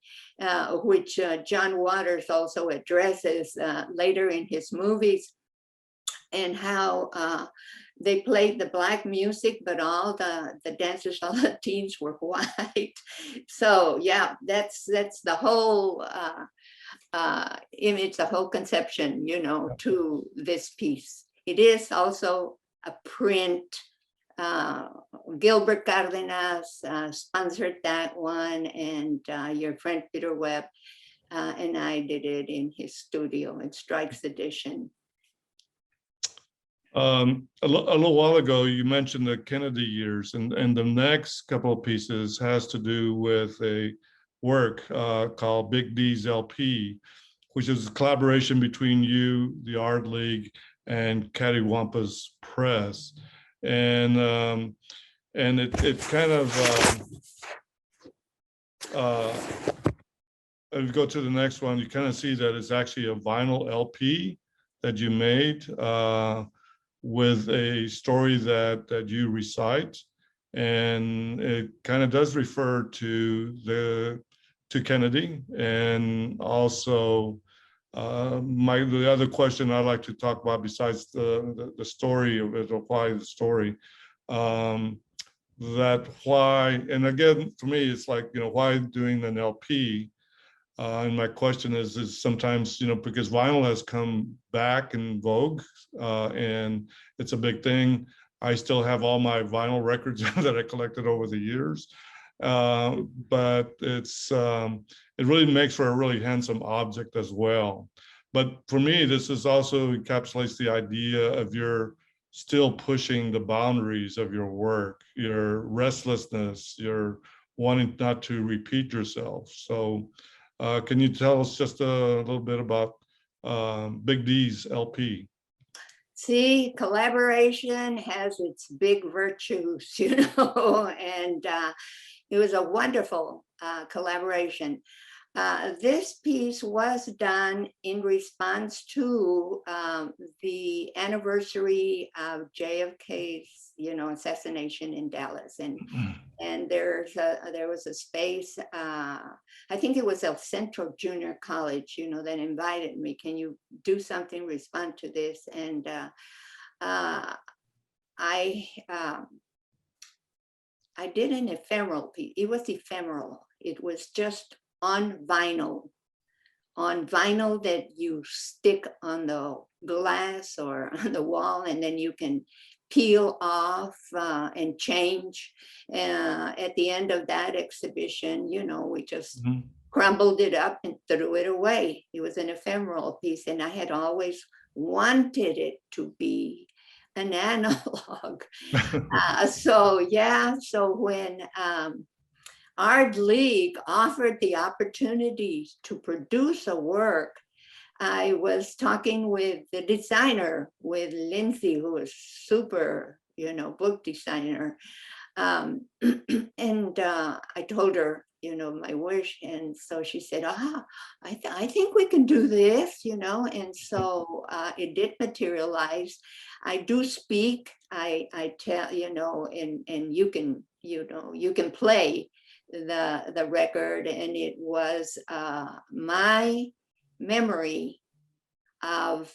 C: which John Waters also addresses later in his movies, and how they played the Black music, but all the dancers, all the teens were white. So yeah, that's the whole image, the whole conception, to this piece. It is also a print. Gilbert Cardenas sponsored that one, and your friend Peter Webb and I did it in his studio in Strikes Edition.
B: A little while ago, you mentioned the Kennedy years, and the next couple of pieces has to do with a work called Big D's LP, which is a collaboration between you, the Art League, and Cattywampus Press. And it kind of, if you go to the next one, you kind of see that it's actually a vinyl LP that you made with a story that you recite, and it kind of does refer to Kennedy. And also the other question I'd like to talk about, besides the story of it, or why the story, that why, and again, for me, it's like, why doing an LP? And my question is sometimes, because vinyl has come back in vogue, and it's a big thing. I still have all my vinyl records that I collected over the years, but it really makes for a really handsome object as well. But for me, this is also encapsulates the idea of your still pushing the boundaries of your work, your restlessness, your wanting not to repeat yourself. So can you tell us just a little bit about Big D's LP?
C: See, collaboration has its big virtues, and it was a wonderful collaboration. This piece was done in response to the anniversary of JFK's, assassination in Dallas, and there was a space. I think it was El Centro Junior College, that invited me. Can you do something, respond to this? And I did an ephemeral piece. It was ephemeral. It was just on vinyl that you stick on the glass or on the wall, and then you can peel off and change. At the end of that exhibition, we just crumbled it up and threw it away. It was an ephemeral piece, and I had always wanted it to be an analog. So when Art League offered the opportunity to produce a work, I was talking with the designer, with Lindsay, who was super, book designer. And I told her, my wish. And so she said, I think we can do this, and so it did materialize. I do speak, I tell, and you can play the record, and it was my memory of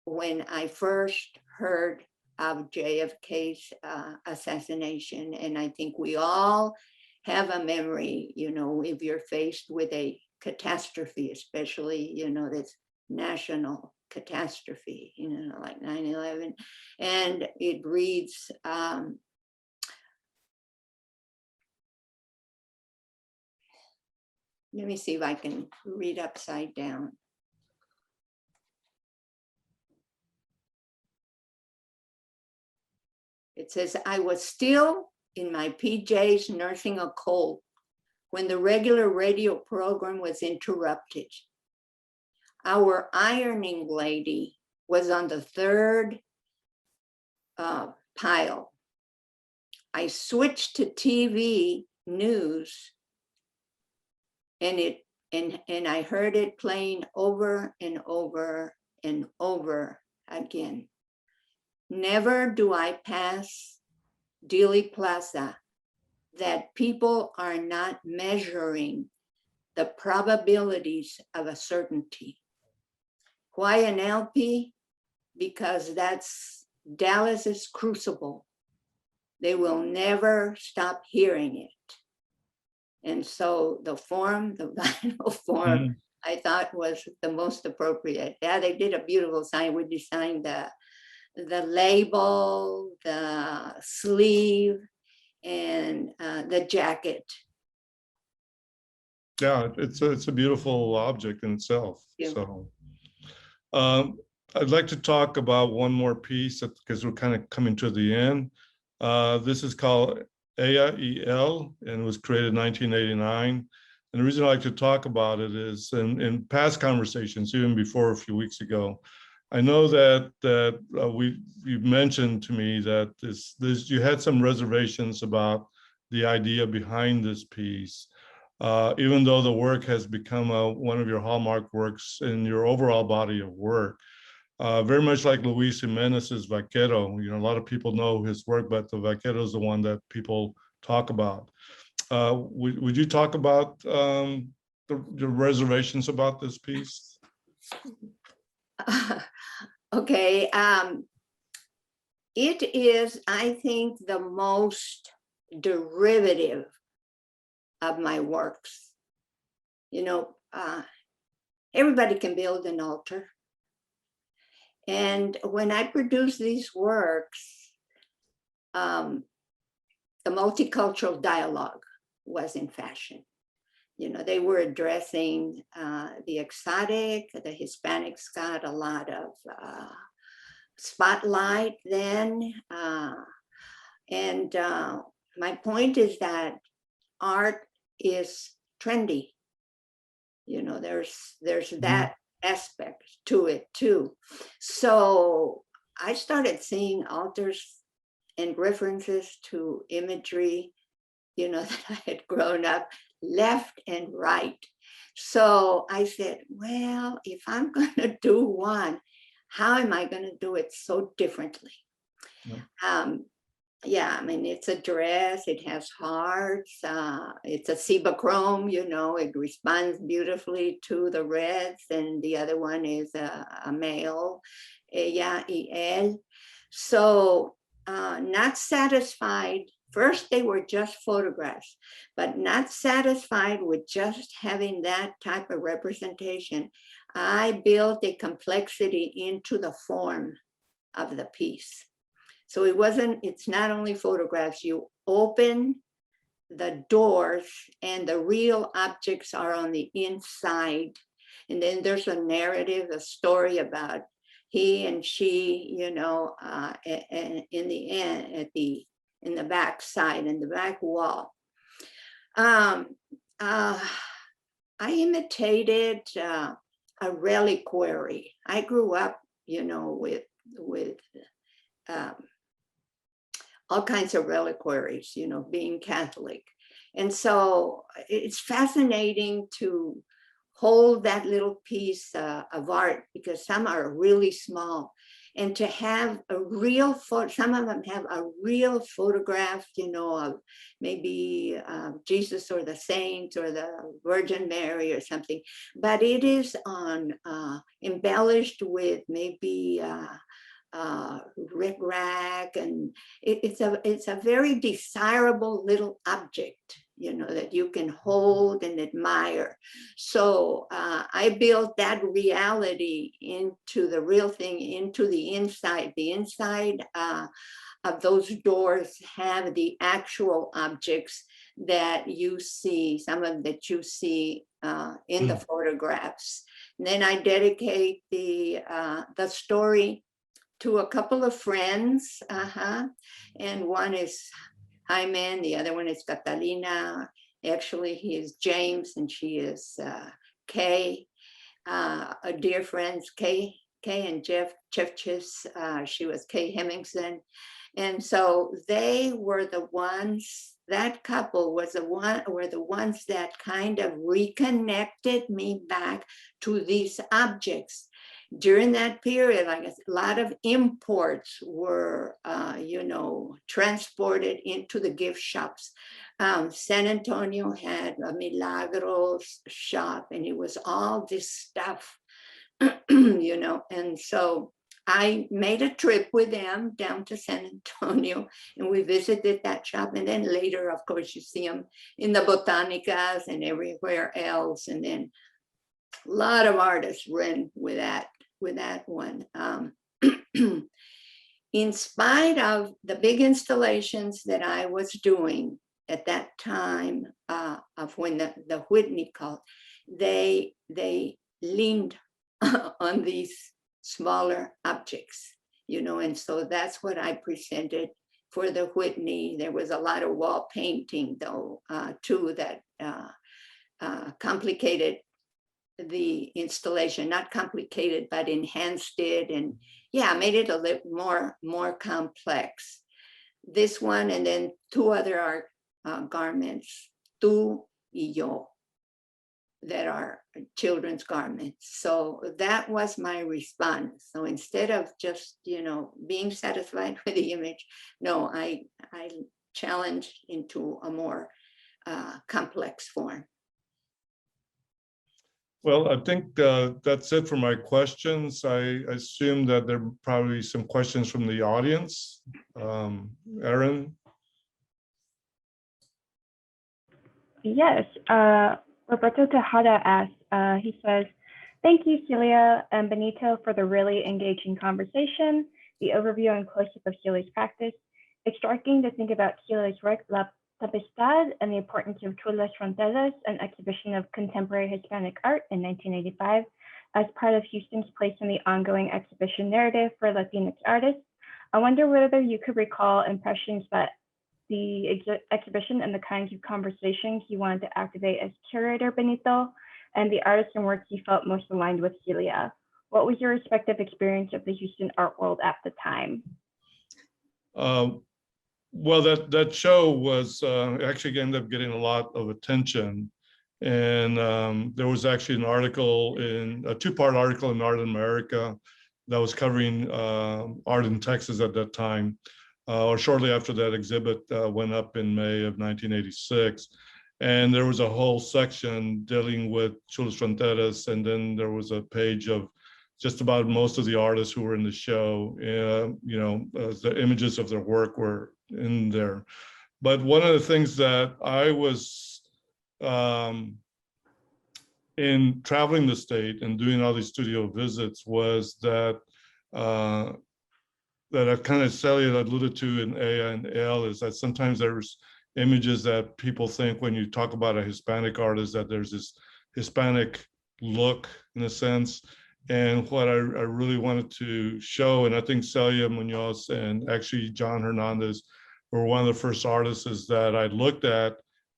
C: when I first heard of JFK's assassination. And I think we all have a memory, if you're faced with a catastrophe, especially, this national catastrophe, like 9/11. And it reads, let me see if I can read upside down. It says, I was still in my PJs nursing a cold when the regular radio program was interrupted. Our ironing lady was on the third pile. I switched to TV news, and I heard it playing over and over and over again. Never do I pass Dealey Plaza that people are not measuring the probabilities of a certainty. Why an LP? Because that's Dallas's crucible. They will never stop hearing it. And so the vinyl form, I thought was the most appropriate. Yeah, they did a beautiful sign. We designed the label, the sleeve, and the jacket.
B: Yeah, it's a beautiful object in itself.
C: Yeah.
B: So I'd like to talk about one more piece because we're kind of coming to the end. This is called AIEL, and it was created in 1989. And the reason I like to talk about it is in past conversations, even before a few weeks ago, I know that you mentioned to me that you had some reservations about the idea behind this piece, even though the work has become one of your hallmark works in your overall body of work. Very much like Luis Jimenez's Vaquero. A lot of people know his work, but the Vaquero is the one that people talk about. Would you talk about the reservations about this piece?
C: Okay, it is, I think, the most derivative of my works. Everybody can build an altar. And when I produce these works, the multicultural dialogue was in fashion. They were addressing the exotic, the Hispanics got a lot of spotlight then. And my point is that art is trendy. There's that aspect to it too. So I started seeing altars and references to imagery, that I had grown up left and right. So I said, well, if I'm going to do one, how am I going to do it so differently? Yeah, it's a dress, it has hearts, it's a Cibachrome, it responds beautifully to the reds, and the other one is a male, ella y él. So not satisfied. First, they were just photographs, but not satisfied with just having that type of representation. I built a complexity into the form of the piece. So it's not only photographs. You open the doors and the real objects are on the inside. And then there's a narrative, a story about he and she, in the end, in the back side, in the back wall. I imitated a reliquary. I grew up, with all kinds of reliquaries, being Catholic. And so it's fascinating to hold that little piece of art, because some are really small, and to have a real photo, some of them have a real photograph, you know, of maybe Jesus or the saints or the Virgin Mary or something, but it is on embellished with maybe rickrack, and it's a very desirable little object, you know, that you can hold and admire. So I built that reality into the real thing, into the inside. The inside of those doors have the actual objects that you see, some of them that you see in the photographs. And then I dedicate the story to a couple of friends, and one is Jaime, the other one is Catalina. Actually, he is James and she is Kay. Dear friends, Kay and Jeff Chifchis, she was Kay Hemmingson. And so they were the ones, that couple were the ones that kind of reconnected me back to these objects. During that period, like a lot of imports were, you know, transported into the gift shops. San Antonio had a Milagros shop, and it was all this stuff, you know. And so I made a trip with them down to San Antonio, and we visited that shop. And then later, of course, you see them in the Botanicas and everywhere else. And then a lot of artists ran with that one. In spite of the big installations that I was doing at that time, of when the Whitney called, they leaned on these smaller objects, you know, and so that's what I presented for the Whitney. There was a lot of wall painting, though, too, that complicated the installation, not complicated, but enhanced it, and yeah, made it a little more complex. This one, and then two other art garments, Tú y Yo, that are children's garments. So that was my response. So instead of just, you know, being satisfied with the image, no, I challenged into a more complex form.
B: Well, I think that's it for my questions. I assume that there are probably some questions from the audience. Erin?
D: Yes, Roberto Tejada asks, he says, thank you, Celia and Benito, for the really engaging conversation, the overview and close-up of Celia's practice. It's striking to think about Celia's work, La Tempestad, and the importance of Las Fronteras, an exhibition of contemporary Hispanic art in 1985, as part of Houston's place in the ongoing exhibition narrative for Latinx artists. I wonder whether you could recall impressions that the exhibition and the kinds of conversations you wanted to activate as curator, Benito, and the artists and work you felt most aligned with Celia. What was your respective experience of the Houston art world at the time?
B: Well, that show was actually ended up getting a lot of attention. And there was actually an article, a two-part article in Art in America that was covering art in Texas at that time, or shortly after that exhibit went up in May of 1986. And there was a whole section dealing with Chulas Fronteras, and then there was a page of just about most of the artists who were in the show. You know, the images of their work were in there. But one of the things that I was in traveling the state and doing all these studio visits was that that I've kind of Celia alluded to in A and L, is that sometimes there's images that people think when you talk about a Hispanic artist that there's this Hispanic look in a sense. And what I really wanted to show, and I think Celia Munoz and actually John Hernandez were one of the first artists that I looked at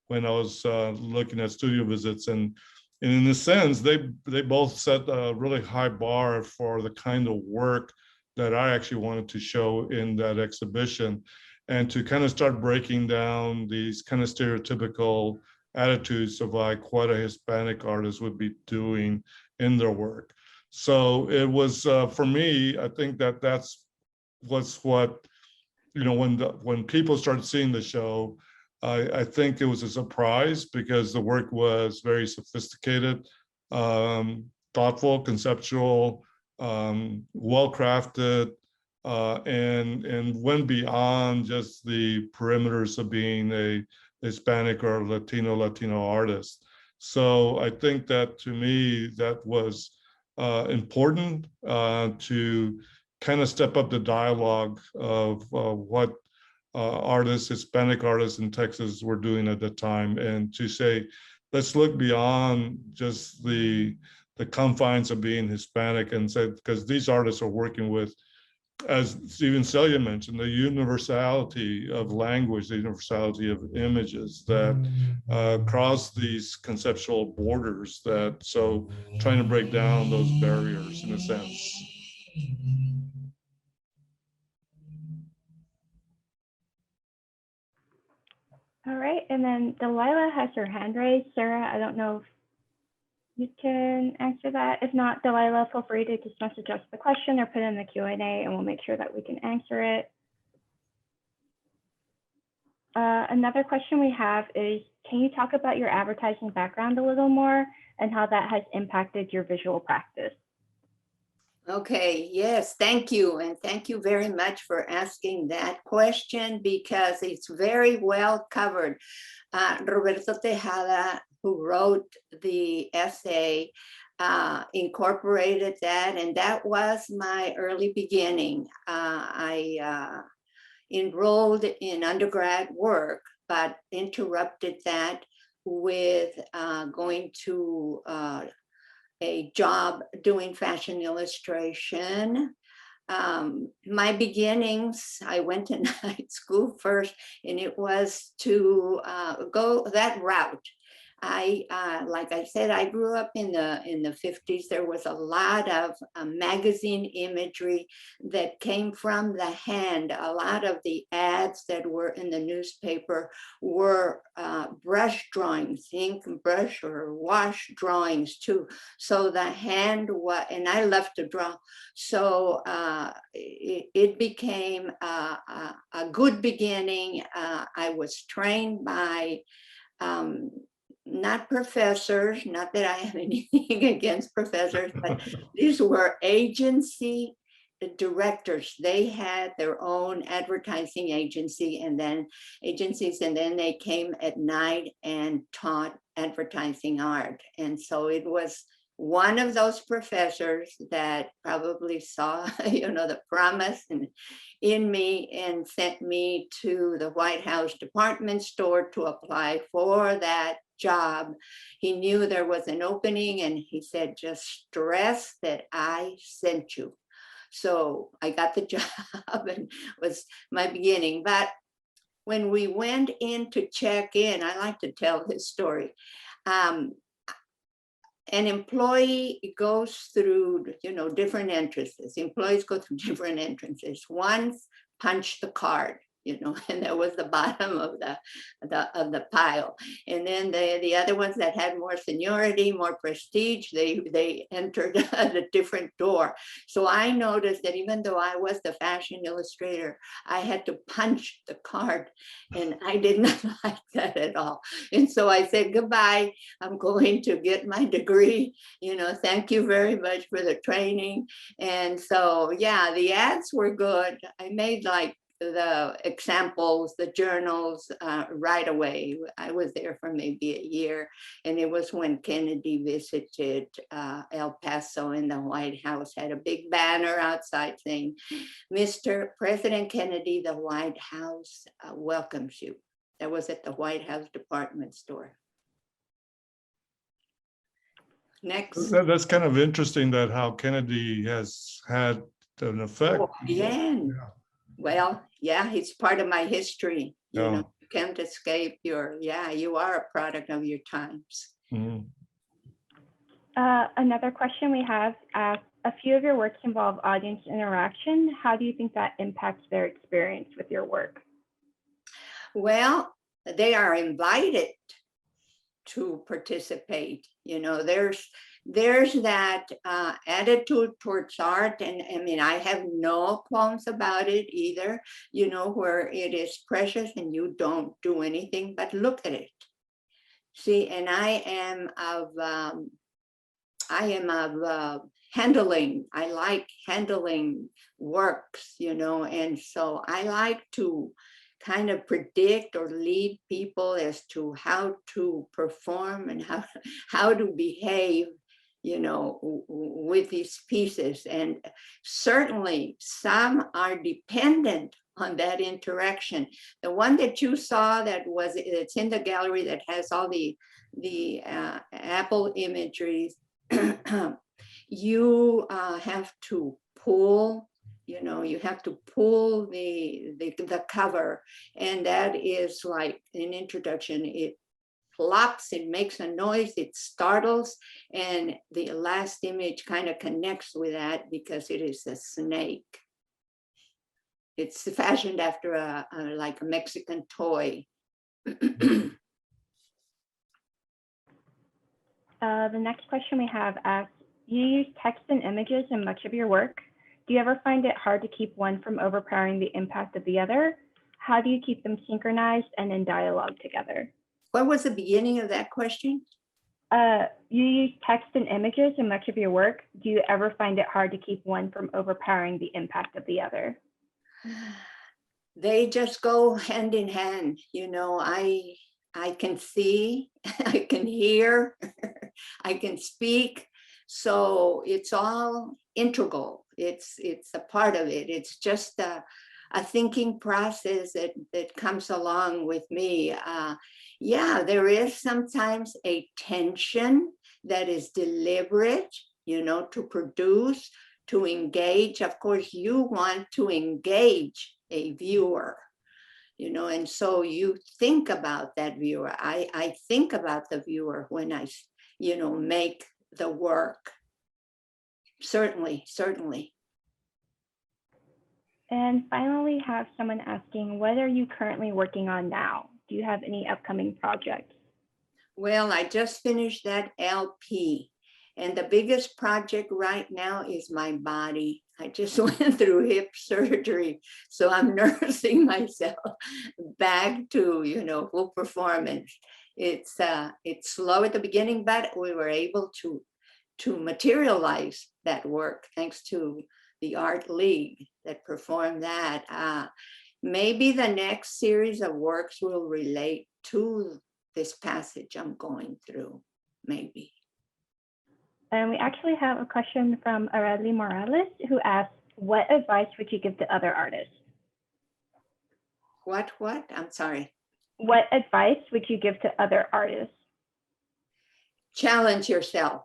B: when I was looking at studio visits. And in a sense, they both set a really high bar for the kind of work that I actually wanted to show in that exhibition. and to kind of start breaking down these kind of stereotypical attitudes of like what a Hispanic artist would be doing in their work. So it was, for me, I think that was what, you know, when people started seeing the show, I think it was a surprise because the work was very sophisticated, thoughtful, conceptual, well-crafted, and went beyond just the perimeters of being a Hispanic or Latino artist. So I think that, to me, that was important to kind of step up the dialogue of what Hispanic artists in Texas were doing at the time, and to say, let's look beyond just the confines of being Hispanic, and say, because these artists are working with, as Stephen Celia mentioned, the universality of language, the universality of images that cross these conceptual borders, that, so trying to break down those barriers in a sense.
D: All right, and then Delilah has her hand raised. Sarah, I don't know if you can answer that. If not, Delilah, feel free to just message us the question or put it in the Q&A, and we'll make sure that we can answer it. Another question we have is, can you talk about your advertising background a little more and how that has impacted your visual practice?
C: Okay, yes, thank you. And thank you very much for asking that question, because it's very well covered. Roberto Tejada, who wrote the essay, incorporated that, and that was my early beginning. I enrolled in undergrad work, but interrupted that with going to a job doing fashion illustration. My beginnings, I went to night school first, and it was to go that route. Like I said, I grew up in the 50s. There was a lot of magazine imagery that came from the hand. A lot of the ads that were in the newspaper were brush drawings, ink brush or wash drawings too. So the hand was, and I love to draw. So it became a good beginning. I was trained by not professors, not that I have anything against professors, but these were agency directors. They had their own advertising agency and then they came at night and taught advertising art. And so it was one of those professors that probably saw, the promise in me and sent me to the White House department store to apply for that job. He knew there was an opening and he said, just stress that I sent you. So I got the job and was my beginning. But when we went in to check in, I like to tell this story. An employee goes through, different entrances. Employees go through different entrances. Once punch the card, and that was the bottom of the pile. And then the other ones that had more seniority, more prestige, they entered at a different door. So I noticed that even though I was the fashion illustrator, I had to punch the card, and I did not like that at all. And so I said, goodbye, I'm going to get my degree. Thank you very much for the training. And so, yeah, the ads were good. I made like the examples, the journals right away. I was there for maybe a year, and it was when Kennedy visited El Paso, and the White House had a big banner outside saying, Mr. President Kennedy, the White House welcomes you. That was at the White House department store. Next.
B: That's kind of interesting, that how Kennedy has had an effect.
C: Oh, yeah. Well, yeah, it's part of my history. You can't escape you are a product of your times.
B: Mm-hmm.
D: Another question we have, a few of your works involve audience interaction. How do you think that impacts their experience with your work?
C: Well, they are invited to participate. You know, there's that attitude towards art, and I mean, I have no qualms about it either, you know, where it is precious and you don't do anything but look at it. See, and I am of handling. I like handling works, you know, and so I like to kind of predict or lead people as to how to perform and how to behave, you know, with these pieces. And certainly some are dependent on that interaction. The one that you saw it's in the gallery that has all the Apple imageries, you have to pull, you know, you have to pull the cover, and that is like an introduction. It flops, it makes a noise, it startles, and the last image kind of connects with that because it is a snake. It's fashioned after like a Mexican toy.
D: The next question we have asks, you use text and images in much of your work. Do you ever find it hard to keep one from overpowering the impact of the other? How do you keep them synchronized and in dialogue together?
C: What was the beginning of that question?
D: You use text and images in much of your work. Do you ever find it hard to keep one from overpowering the impact of the other?
C: They just go hand in hand. You know, I can see, I can hear, I can speak. So it's all integral. It's a part of it. It's just a thinking process that comes along with me. Yeah, there is sometimes a tension that is deliberate, you know, to produce, to engage. Of course, you want to engage a viewer, you know, and so you think about that viewer. I think about the viewer when I, you know, make the work. Certainly, certainly.
D: And finally, have someone asking, what are you currently working on now? Do you have any upcoming projects?
C: Well, I just finished that LP, and the biggest project right now is my body. I just went through hip surgery, so I'm nursing myself back to, you know, full performance. It's slow at the beginning, but we were able to materialize that work thanks to the Art League that performed that. Maybe the next series of works will relate to this passage I'm going through, maybe.
D: And we actually have a question from Arely Morales, who asks, what advice would you give to other artists?
C: What? I'm sorry.
D: What advice would you give to other artists?
C: Challenge yourself.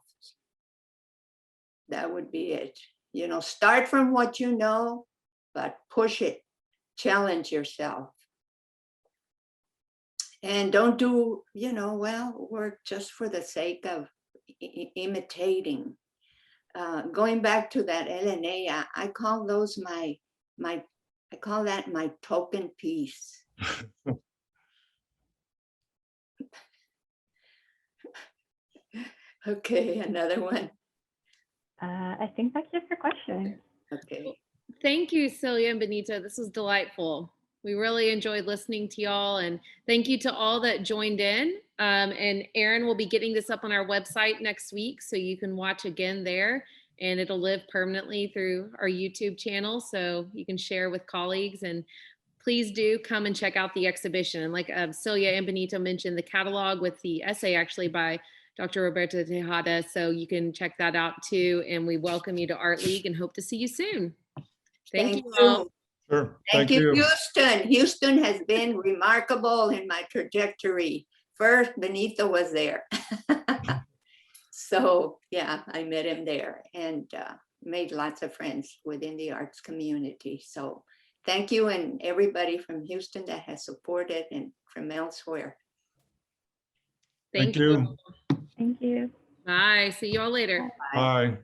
C: That would be it. You know, start from what you know, but push it. Challenge yourself. And don't do, you know, well, work just for the sake of imitating. Going back to that LNA, I call those I call that my token piece. Okay, another one.
D: I think that's it for questions.
C: Okay.
A: Thank you, Celia and Benito. This was delightful. We really enjoyed listening to y'all, and thank you to all that joined in. And Erin will be getting this up on our website next week, so you can watch again there, and it'll live permanently through our YouTube channel, so you can share with colleagues. And please do come and check out the exhibition. And like Celia and Benito mentioned, the catalog with the essay actually by Dr. Roberta Tejada, so you can check that out too. And we welcome you to Art League and hope to see you soon. Thank you all.
B: Sure.
C: Thank you, Houston. Houston has been remarkable in my trajectory. First, Benito was there. So yeah, I met him there and made lots of friends within the arts community. So thank you, and everybody from Houston that has supported and from elsewhere.
A: Thank you.
D: Thank you.
A: Bye. See you all later.
B: Bye.